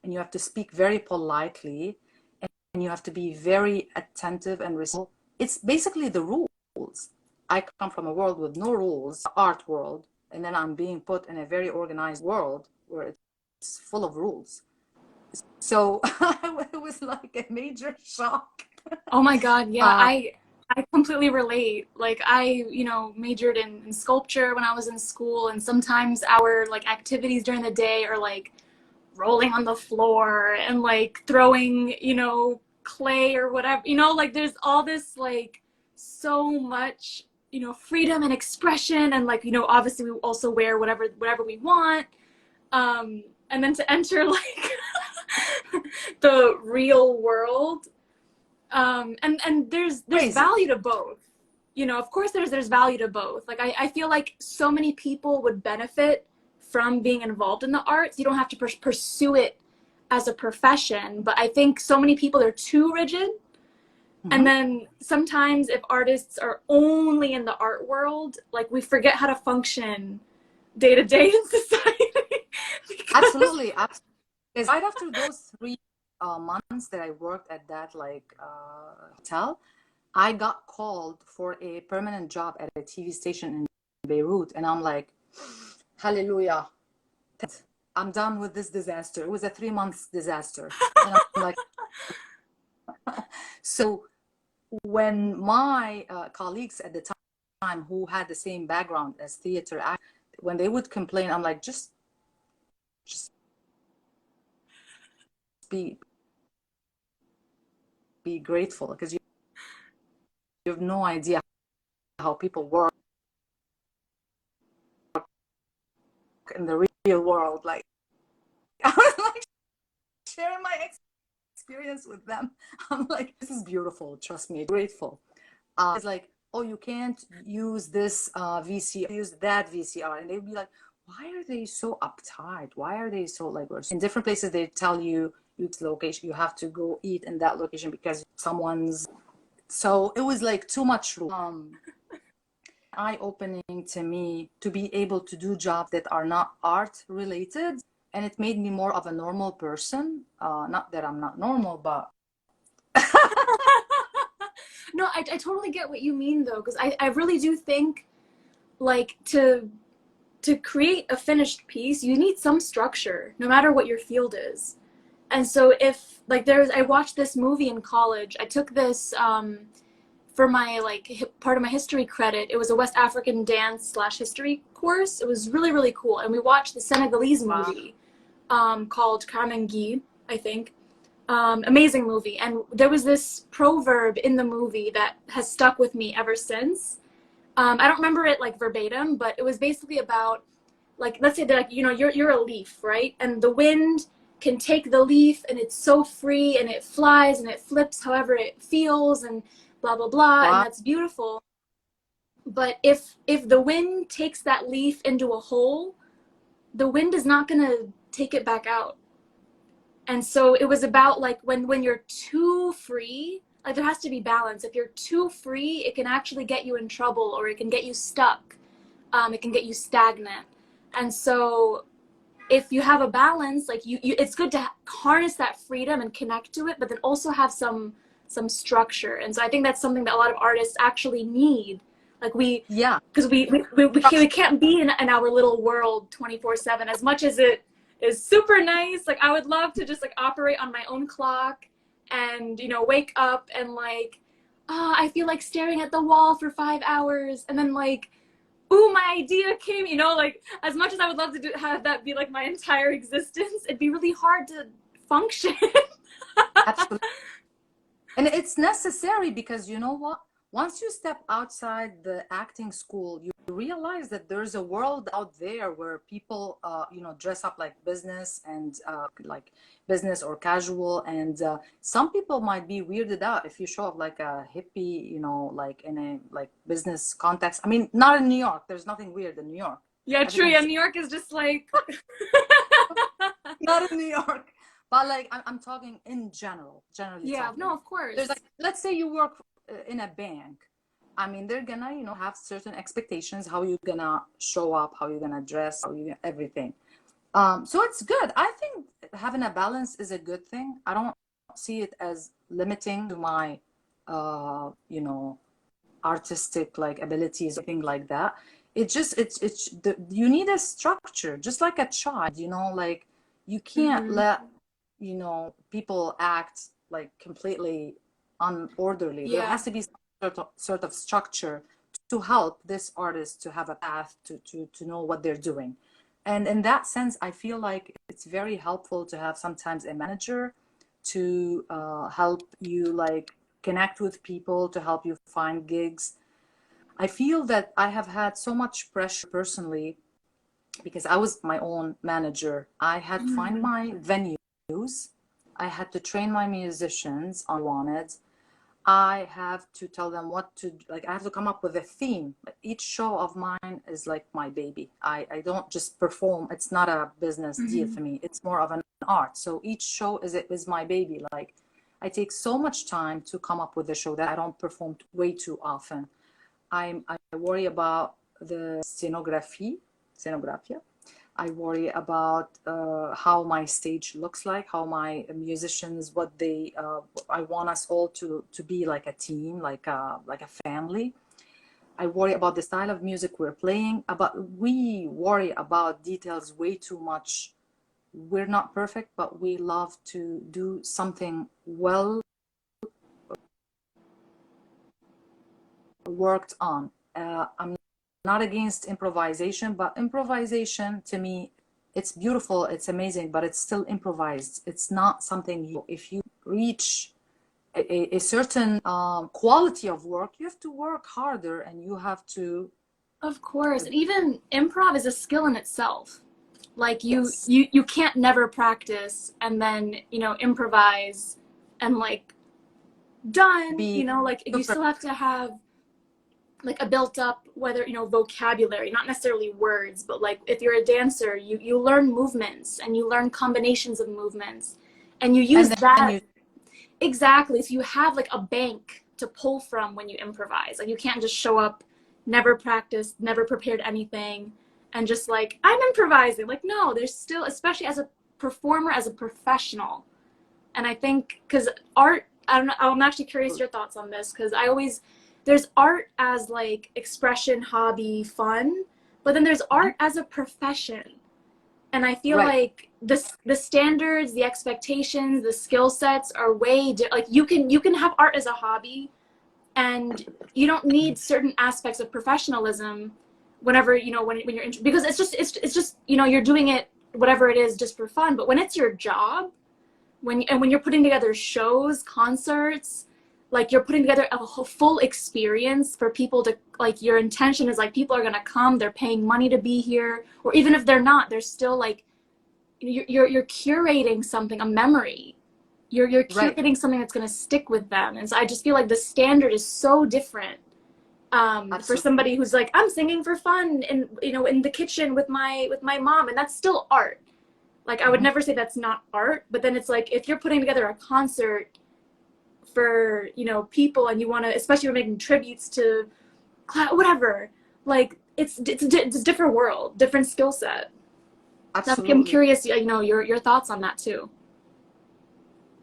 Speaker 2: and you have to speak very politely and you have to be very attentive and respectful. It's basically the rules. I come from a world with no rules, art world, and then I'm being put in a very organized world where it's full of rules. So it was like a major shock.
Speaker 1: Oh my God, yeah, I completely relate. Like I, majored in sculpture when I was in school, and sometimes our like activities during the day are like rolling on the floor and like throwing, clay or whatever. Like there's all this like so much, freedom and expression, and like, obviously we also wear whatever we want. And then to enter like the real world, and there's
Speaker 2: Crazy.
Speaker 1: value to both. Of course there's value to both. Like I feel like so many people would benefit from being involved in the arts. You don't have to pursue it as a profession, but I think so many people are too rigid. And then sometimes if artists are only in the art world, like we forget how to function day to day in society.
Speaker 2: Absolutely. Because right after those 3 months that I worked at that like hotel, I got called for a permanent job at a TV station in Beirut, and I'm like, hallelujah, I'm done with this disaster. It was a 3 month disaster. And I'm like, so when my colleagues at the time who had the same background as theater act, when they would complain, I'm like, just be grateful, because you have no idea how people work in the real world. Like, I was like sharing my experience with them. I'm like, this is beautiful. Trust me, grateful. It's like, oh, you can't use this VCR, use that VCR, and they'd be like, why are they so uptight? Why are they so like? In different places, they tell you location, you have to go eat in that location because someone's. So it was like too much. Eye-opening to me to be able to do jobs that are not art related, and it made me more of a normal person. Not that I'm not normal, but
Speaker 1: No, I totally get what you mean though, because I really do think like to create a finished piece, you need some structure, no matter what your field is. And so if like I watched this movie in college. I took this for my like part of my history credit. It was a West African dance / history course. It was really, really cool. And we watched the Senegalese movie called Kamengi, I think. Amazing movie. And there was this proverb in the movie that has stuck with me ever since. I don't remember it like verbatim, but it was basically about like, let's say that like, you're a leaf, right? And the wind can take the leaf and it's so free and it flies and it flips however it feels and blah blah blah, and
Speaker 2: wow.
Speaker 1: that's beautiful. But if the wind takes that leaf into a hole, the wind is not going to take it back out. And so it was about like when you're too free, like there has to be balance. If you're too free, it can actually get you in trouble, or it can get you stuck. It can get you stagnant. And so if you have a balance, like it's good to harness that freedom and connect to it, but then also have some structure. And so I think that's something that a lot of artists actually need. Like
Speaker 2: Yeah,
Speaker 1: because we can't be in our little world 24/7. As much as it is super nice, like I would love to just like operate on my own clock and wake up and like, oh, I feel like staring at the wall for 5 hours, and then like, ooh, my idea came, like as much as I would love to have that be like my entire existence, it'd be really hard to function.
Speaker 2: absolutely. And it's necessary, because you know what? Once you step outside the acting school, you realize that there's a world out there where people, dress up like business and like business or casual. And some people might be weirded out if you show up like a hippie, like in a like business context. I mean, not in New York. There's nothing weird in New York.
Speaker 1: Yeah, true. Yeah, New York is just like
Speaker 2: Not in New York. But like I'm talking in general, generally
Speaker 1: yeah,
Speaker 2: talking.
Speaker 1: no, of course.
Speaker 2: There's like, let's say you work in a bank. I mean, they're gonna, have certain expectations, how you're gonna show up, how you're gonna dress, everything. So it's good. I think having a balance is a good thing. I don't see it as limiting to my, artistic like abilities or anything like that. You need a structure, just like a child, like you can't let people act like completely unorderly. There has to be some sort of structure to help this artist to have a path to know what they're doing. And in that sense, I feel like it's very helpful to have sometimes a manager to help you like connect with people, to help you find gigs. I feel that I have had so much pressure personally because I was my own manager. I had to find my venues. I had to train my musicians on wanted. I have to tell them what to like. I have to come up with a theme. Each show of mine is like my baby. I don't just perform. It's not a business deal for me. It's more of an art. So each show is my baby. Like I take so much time to come up with a show that I don't perform way too often. I worry about the scenography. I worry about how my stage looks like, how my musicians, what they, I want us all to be like a team, like a family. I worry about the style of music we're playing, we worry about details way too much. We're not perfect, but we love to do something well worked on. I'm not against improvisation, but improvisation to me, it's beautiful, it's amazing, but it's still improvised. It's not something if you reach a certain quality of work, you have to work harder and you have to.
Speaker 1: Of course. And even improv is a skill in itself. Like
Speaker 2: Yes,
Speaker 1: you can't never practice and then, improvise and like done,
Speaker 2: be
Speaker 1: like you
Speaker 2: super.
Speaker 1: still have to have like a built up whether vocabulary, not necessarily words, but like if you're a dancer, you learn movements and you learn combinations of movements and you use
Speaker 2: And then
Speaker 1: that.
Speaker 2: you
Speaker 1: Exactly. So you have like a bank to pull from when you improvise. Like you can't just show up, never practiced, never prepared anything, and just like, I'm improvising. Like, no, there's still, especially as a performer, as a professional. And I think, because art, I don't know, I'm actually curious your thoughts on this, because there's art as like expression, hobby, fun, but then there's art as a profession. And I feel
Speaker 2: right,
Speaker 1: like the standards, the expectations, the skill sets are like you can have art as a hobby, and you don't need certain aspects of professionalism whenever when you're because it's just you're doing it, whatever it is, just for fun. But when it's your job, when you're putting together shows, concerts, like you're putting together a whole full experience for people to, like, your intention is like people are going to come, they're paying money to be here, or even if they're not, they're still like you're curating something, a memory. You're
Speaker 2: right,
Speaker 1: curating something that's going to stick with them. And so I just feel like the standard is so different, for
Speaker 2: absolutely.
Speaker 1: somebody who's like, I'm singing for fun in in the kitchen with my mom, and that's still art. Like, I would
Speaker 2: Mhm.
Speaker 1: never say that's not art, but then it's like if you're putting together a concert for people, and you want to, especially you're making tributes to whatever, like it's a different world, different skill set. So I'm
Speaker 2: Absolutely.
Speaker 1: curious, your thoughts on that too.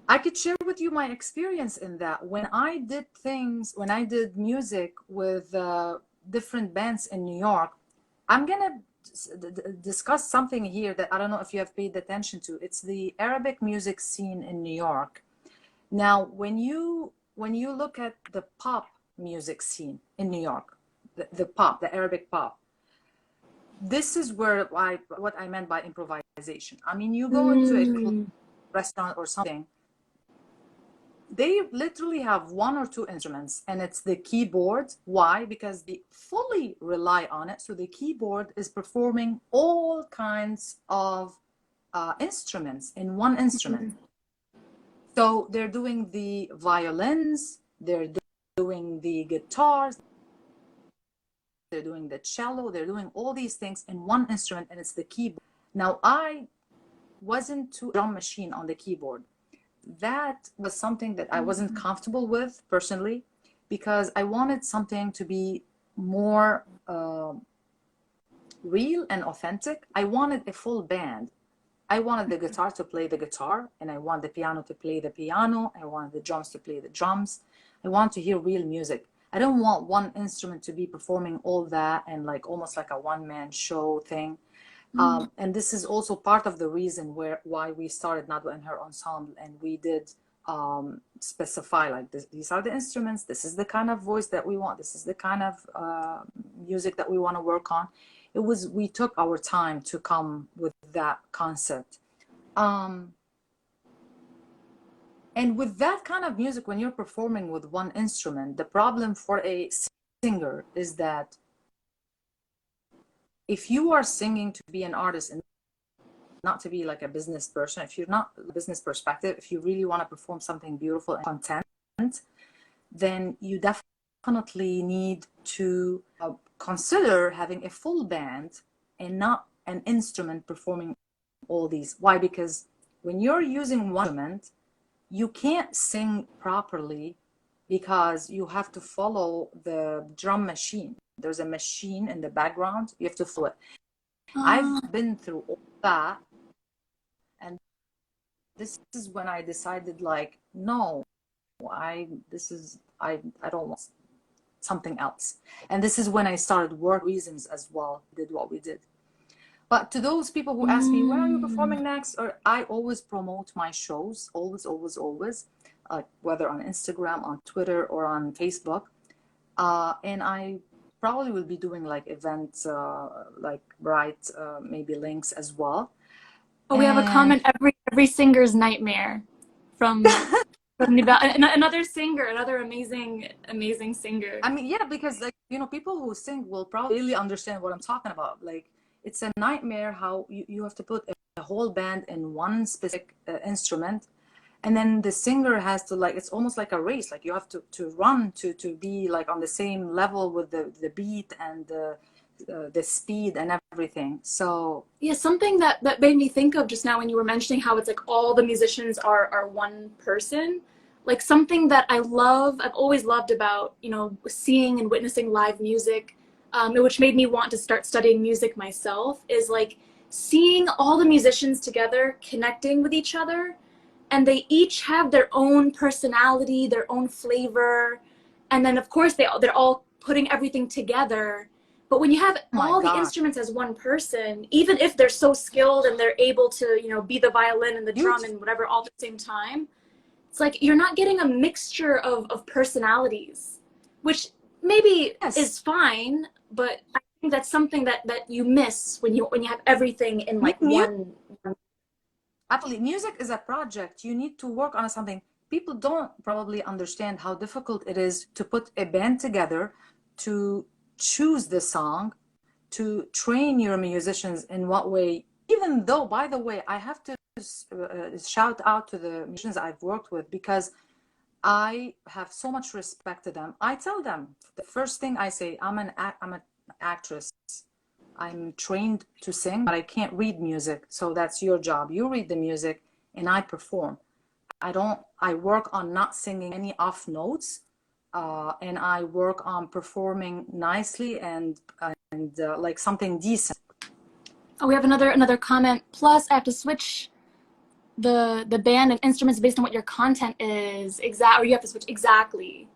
Speaker 2: I could share with you my experience in that. When I did music with different bands in New York, I'm gonna discuss something here that I don't know if you have paid attention to. It's the Arabic music scene in New York. Now, when you look at the pop music scene in New York, the Arabic pop, this is what I meant by improvisation. I mean, you go into a club,
Speaker 1: Mm.
Speaker 2: restaurant or something, they literally have one or two instruments, and it's the keyboard. Why? Because they fully rely on it. So the keyboard is performing all kinds of instruments in one instrument. So they're doing the violins, they're doing the guitars, they're doing the cello, they're doing all these things in one instrument, and it's the keyboard. Now, I wasn't too drum machine on the keyboard. That was something that I wasn't comfortable with personally, because I wanted something to be more real and authentic. I wanted a full band. I wanted the guitar to play the guitar, and I want the piano to play the piano. I wanted the drums to play the drums. I want to hear real music. I don't want one instrument to be performing all that and like almost like a one-man show thing. And this is also part of the reason why we started Nadwa and her ensemble, and we did specify like this, these are the instruments, this is the kind of voice that we want, this is the kind of music that we want to work on. We took our time to come with that concept. Um, and with that kind of music, when you're performing with one instrument, the problem for a singer is that if you are singing to be an artist and not to be like a business person, if you're not a business perspective, if you really want to perform something beautiful and content, then you definitely need to consider having a full band and not an instrument performing all these. Why? Because when you're using one instrument, you can't sing properly because you have to follow the drum machine. There's a machine in the background, you have to follow it. I've
Speaker 1: Ah.
Speaker 2: been through all that, and this is when I decided, like, no, I don't want something else. And this is when I started work reasons as well, did what we did. But to those people who ask me, when are you
Speaker 1: Mm.
Speaker 2: performing next? Or I always promote my shows, always, always, always, whether on Instagram, on Twitter, or on Facebook. And I probably will be doing like events, like write maybe links as well.
Speaker 1: Oh, we have a
Speaker 2: And
Speaker 1: comment, every singer's nightmare from another singer, another amazing singer.
Speaker 2: I mean, yeah, because like, people who sing will probably really understand what I'm talking about. Like, it's a nightmare how you have to put a whole band in one specific instrument, and then the singer has to, like, it's almost like a race. Like, you have to run to be like on the same level with the beat and the speed and everything. So
Speaker 1: Yeah, something that made me think of just now when you were mentioning how it's like all the musicians are one person. Like something that I've always loved about, seeing and witnessing live music, which made me want to start studying music myself, is like seeing all the musicians together connecting with each other, and they each have their own personality, their own flavor, and then of course they're all putting everything together. But when you have
Speaker 2: my
Speaker 1: all the
Speaker 2: God,
Speaker 1: instruments as one person, even if they're so skilled and they're able to, be the violin and the drum
Speaker 2: beautiful.
Speaker 1: and whatever all at the same time, it's like you're not getting a mixture of personalities, which maybe
Speaker 2: Yes,
Speaker 1: is fine, but I think that's something that you miss when you have everything in like
Speaker 2: music.
Speaker 1: one.
Speaker 2: Absolutely. Music is a project. You need to work on something. People don't probably understand how difficult it is to put a band together, to choose the song, to train your musicians in what way. Even though, by the way, I have to shout out to the musicians I've worked with, because I have so much respect to them. I tell them the first thing I say, I'm an actress. I'm trained to sing, but I can't read music. So that's your job. You read the music and I perform. I work on not singing any off notes. And I work on performing nicely and like something decent.
Speaker 1: Oh, we have another comment. Plus, I have to switch the band and instruments based on what your content is. Or you have to switch exactly.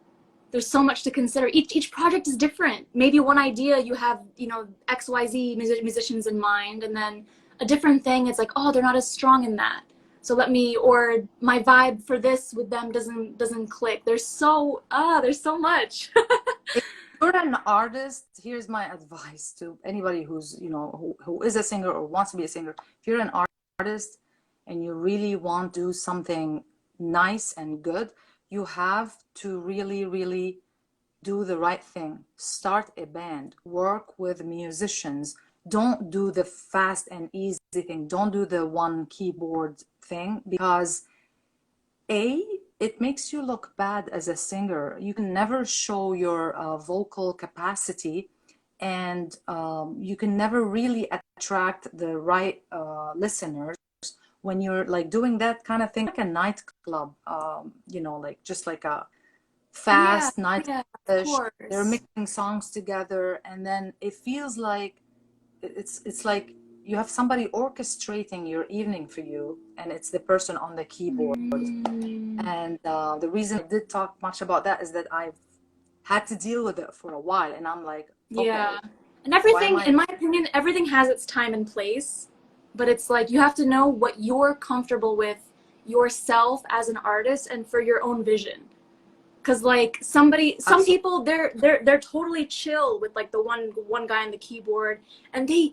Speaker 1: There's so much to consider. Each project is different. Maybe one idea you have, XYZ musicians in mind, and then a different thing, it's like, oh, they're not as strong in that. So or my vibe for this with them doesn't click. There's so much.
Speaker 2: If you're an artist, here's my advice to anybody who's, who is a singer or wants to be a singer. If you're an artist and you really want to do something nice and good, you have to really, really do the right thing. Start a band, work with musicians. Don't do the fast and easy thing. Don't do the one keyboard thing, because it makes you look bad as a singer. You can never show your vocal capacity, and you can never really attract the right listeners when you're like doing that kind of thing, like a nightclub, like just like a
Speaker 1: Yeah,
Speaker 2: fast night.
Speaker 1: yeah, of
Speaker 2: They're
Speaker 1: course.
Speaker 2: mixing songs together, and then it feels like it's like you have somebody orchestrating your evening for you, and it's the person on the keyboard.
Speaker 1: Mm,
Speaker 2: And the reason I did talk much about that is that I've had to deal with it for a while, and I'm like,
Speaker 1: yeah.
Speaker 2: okay,
Speaker 1: And
Speaker 2: why am
Speaker 1: everything,
Speaker 2: I?
Speaker 1: in my opinion, everything has its time and place, but it's like you have to know what you're comfortable with yourself as an artist and for your own vision. Cause like some
Speaker 2: Absolutely.
Speaker 1: people they're totally chill with like the one guy on the keyboard, and they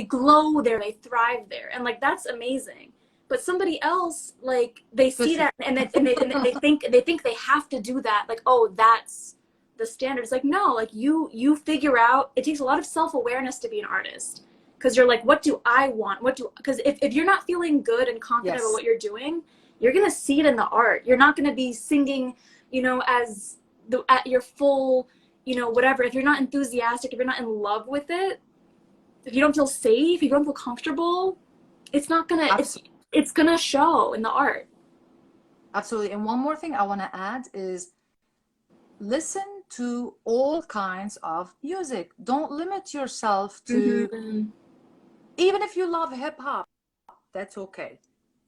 Speaker 1: glow there, they thrive there, and like that's amazing. But somebody else, like they
Speaker 2: Good
Speaker 1: see
Speaker 2: for
Speaker 1: that and they think they have to do that, like, oh, that's the standard. It's like, no, like you figure out. It takes a lot of self-awareness to be an artist, because you're like, what do I want, because if you're not feeling good and confident about
Speaker 2: yes,
Speaker 1: what you're doing, you're gonna see it in the art. You're not gonna be singing, as at your full, whatever. If you're not enthusiastic, if you're not in love with it, if you don't feel safe, if you don't feel comfortable, it's not gonna
Speaker 2: absolutely.
Speaker 1: it's gonna show in the art.
Speaker 2: Absolutely. And one more thing I want to add is listen to all kinds of music. Don't limit yourself to,
Speaker 1: Mm-hmm.
Speaker 2: even if you love hip hop, that's okay.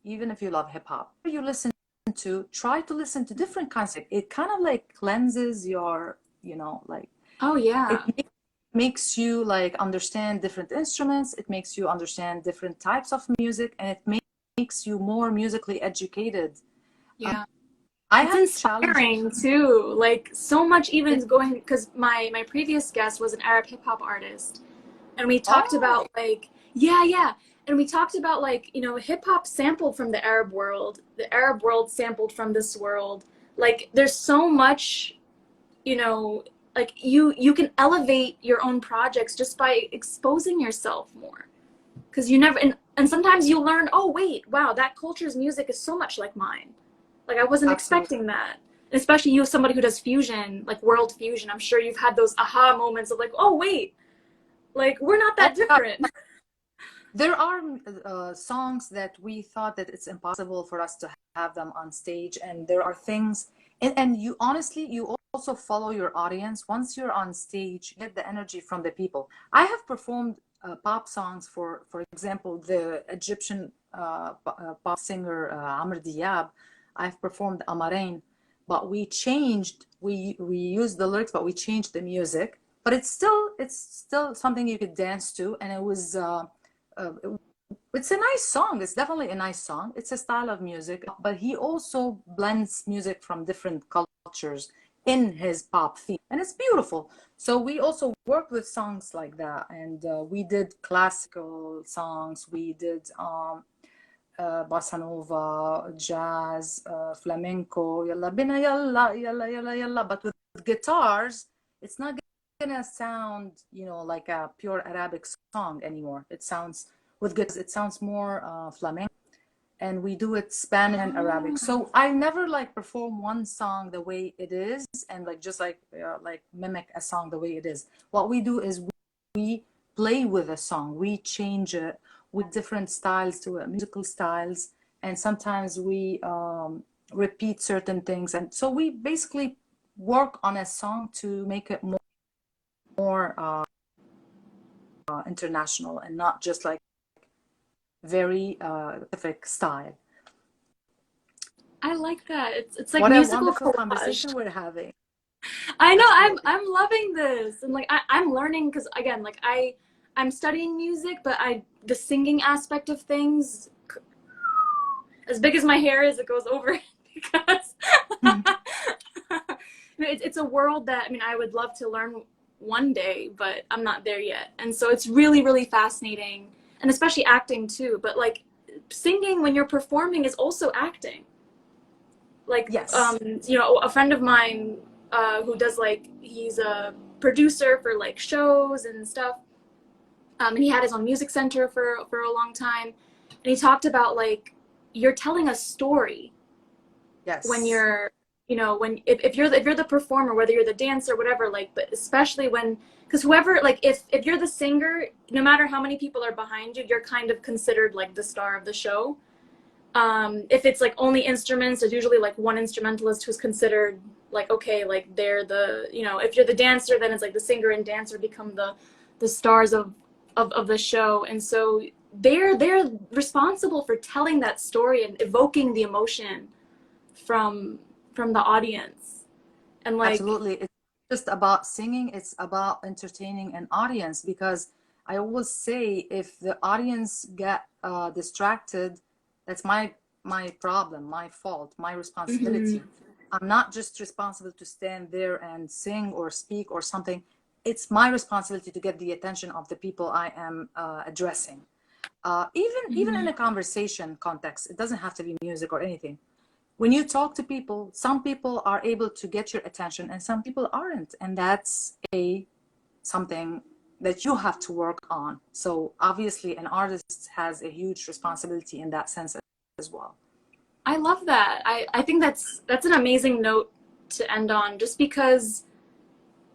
Speaker 2: Even if you love hip hop, you listen to, try to listen to different kinds of, it kind of like cleanses your, like,
Speaker 1: Oh
Speaker 2: it
Speaker 1: yeah.
Speaker 2: makes you like understand different instruments. It makes you understand different types of music, and it makes you more musically educated.
Speaker 1: Yeah.
Speaker 2: I
Speaker 1: It's
Speaker 2: have challenged
Speaker 1: inspiring too. Like so much
Speaker 2: it.
Speaker 1: even going because my previous guest was an Arab hip hop artist. And we talked
Speaker 2: Oh,
Speaker 1: about like yeah. And we talked about like, you know, hip hop sampled from the Arab world. The Arab world sampled from this world. Like there's so much, you know, like you can elevate your own projects just by exposing yourself more. Because you never and sometimes you learn, oh wait, wow, that culture's music is so much like mine. Like I wasn't
Speaker 2: absolutely.
Speaker 1: expecting that. Especially you, somebody who does fusion, like world fusion. I'm sure you've had those aha moments of like, oh wait, like we're not
Speaker 2: Oh,
Speaker 1: that different.
Speaker 2: there are songs that we thought that it's impossible for us to have them on stage, and there are things, and you honestly, you also follow your audience. Once you're on stage, you get the energy from the people. I have performed pop songs for example, the Egyptian pop singer Amr Diab. I've performed Amarain, but we used the lyrics, but we changed the music. But it's still something you could dance to, and it was. Uh, it's a nice song. It's definitely a nice song. It's a style of music, but he also blends music from different cultures in his pop theme, and it's beautiful. So we also worked with songs like that, and we did classical songs. We did bossa nova, jazz, flamenco, yalla bina yalla, yalla yalla yalla. But with guitars, it's not gonna sound, like a pure Arabic song anymore. It sounds with guitars, it sounds more flamenco, and we do it Spanish and Arabic.
Speaker 1: Ah,
Speaker 2: So I never like perform one song the way it is and like just like mimic a song the way it is. What we do is we play with a song, we change it with different styles to it, musical styles, and sometimes we repeat certain things. And so we basically work on a song to make it more international and not just like very specific style.
Speaker 1: I like that. It's like
Speaker 2: What a
Speaker 1: musical
Speaker 2: wonderful
Speaker 1: collage.
Speaker 2: conversation we're having.
Speaker 1: I know
Speaker 2: Absolutely.
Speaker 1: I'm loving this, and like I'm learning because again, like I'm studying music, but the singing aspect of things, as big as my hair is, it goes over it because it's a world that I mean I would love to learn one day, but I'm not there yet, and so it's really fascinating, and especially acting too. But like singing when you're performing is also acting. Like
Speaker 2: Yes.
Speaker 1: you know, a friend of mine who does like he's a producer for like shows and stuff, and he had his own music center for a long time, and he talked about like you're telling a story when
Speaker 2: Yes.
Speaker 1: you're, you know, when if you're the performer, whether you're the dancer, whatever, like, but especially when, because whoever, like if you're the singer, no matter how many people are behind you, you're kind of considered like the star of the show. If it's like only instruments, there's usually like one instrumentalist who's considered like okay, like they're the, you know, if you're the dancer, then it's like the singer and dancer become the stars of the show, and so they're responsible for telling that story and evoking the emotion from the audience, and like
Speaker 2: Absolutely. It's just about singing, it's about entertaining an audience, because I always say if the audience get distracted, that's my problem, my fault, my
Speaker 1: mhm.
Speaker 2: responsibility. I'm not just responsible to stand there and sing or speak or something. It's my responsibility to get the attention of the people I am addressing. Even in
Speaker 1: Mhm.
Speaker 2: a conversation context, it doesn't have to be music or anything. When you talk to people, some people are able to get your attention and some people aren't, and that's a something that you have to work on. So obviously an artist has a huge responsibility in that sense as well.
Speaker 1: I love that. I think that's an amazing note to end on, just because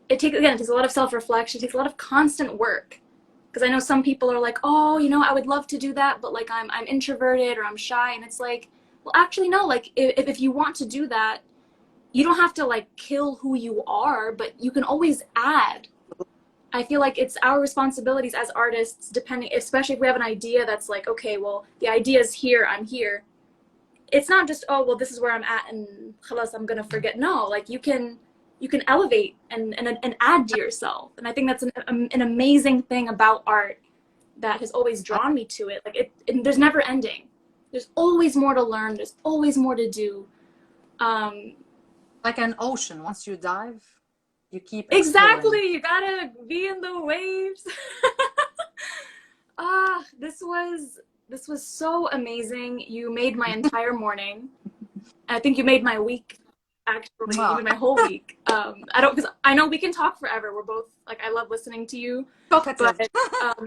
Speaker 1: it takes a lot of self-reflection, it takes a lot of constant work, because I know some people are like, oh, you know, I would love to do that, but like I'm introverted or I'm shy, and it's like, well actually no, like if you want to do that, you don't have to like kill who you are, but you can always add. I feel like it's our responsibilities as artists, depending, especially if we have an idea that's like, okay, well, the idea is here, I'm here. It's not just, oh, well, this is where I'm at and khalas, I'm gonna forget. No, like you can elevate and add to yourself. And I think that's an amazing thing about art that has always drawn me to it. Like there's never ending. There's always more to learn. There's always more to do. Um,
Speaker 2: Like an ocean, once you dive, you keep exploring.
Speaker 1: exactly. You gotta be in the waves. This was so amazing. You made my entire morning. I think you made my week. Actually, you made my whole week. I don't, because I know we can talk forever. We're both like, I love listening to you.
Speaker 2: Talkative.
Speaker 1: But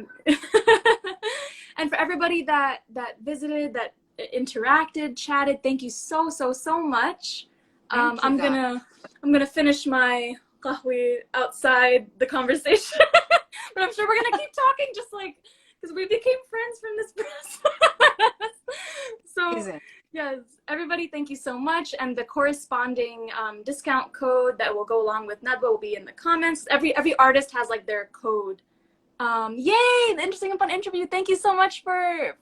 Speaker 1: and for everybody that visited, that interacted, chatted, thank you so much. I'm gonna finish my qahwe outside the conversation, but I'm sure we're gonna keep talking, just like because we became friends from this process. So
Speaker 2: Amazing.
Speaker 1: yes, everybody, thank you so much, and the corresponding discount code that will go along with Nadwa will be in the comments. Every artist has like their code. Yay, the interesting and fun interview. Thank you so much for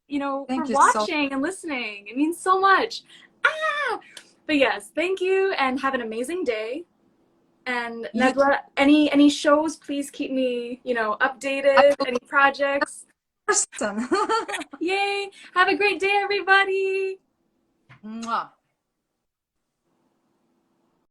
Speaker 1: you know, for
Speaker 2: Thank you so
Speaker 1: watching and listening. It means so much. Ah! But yes, thank you and have an amazing day. And
Speaker 2: you.
Speaker 1: Nadwa, any shows, please keep me, you know, updated. Any projects.
Speaker 2: Person.
Speaker 1: Yay! Have a great day, everybody.
Speaker 2: Mwah.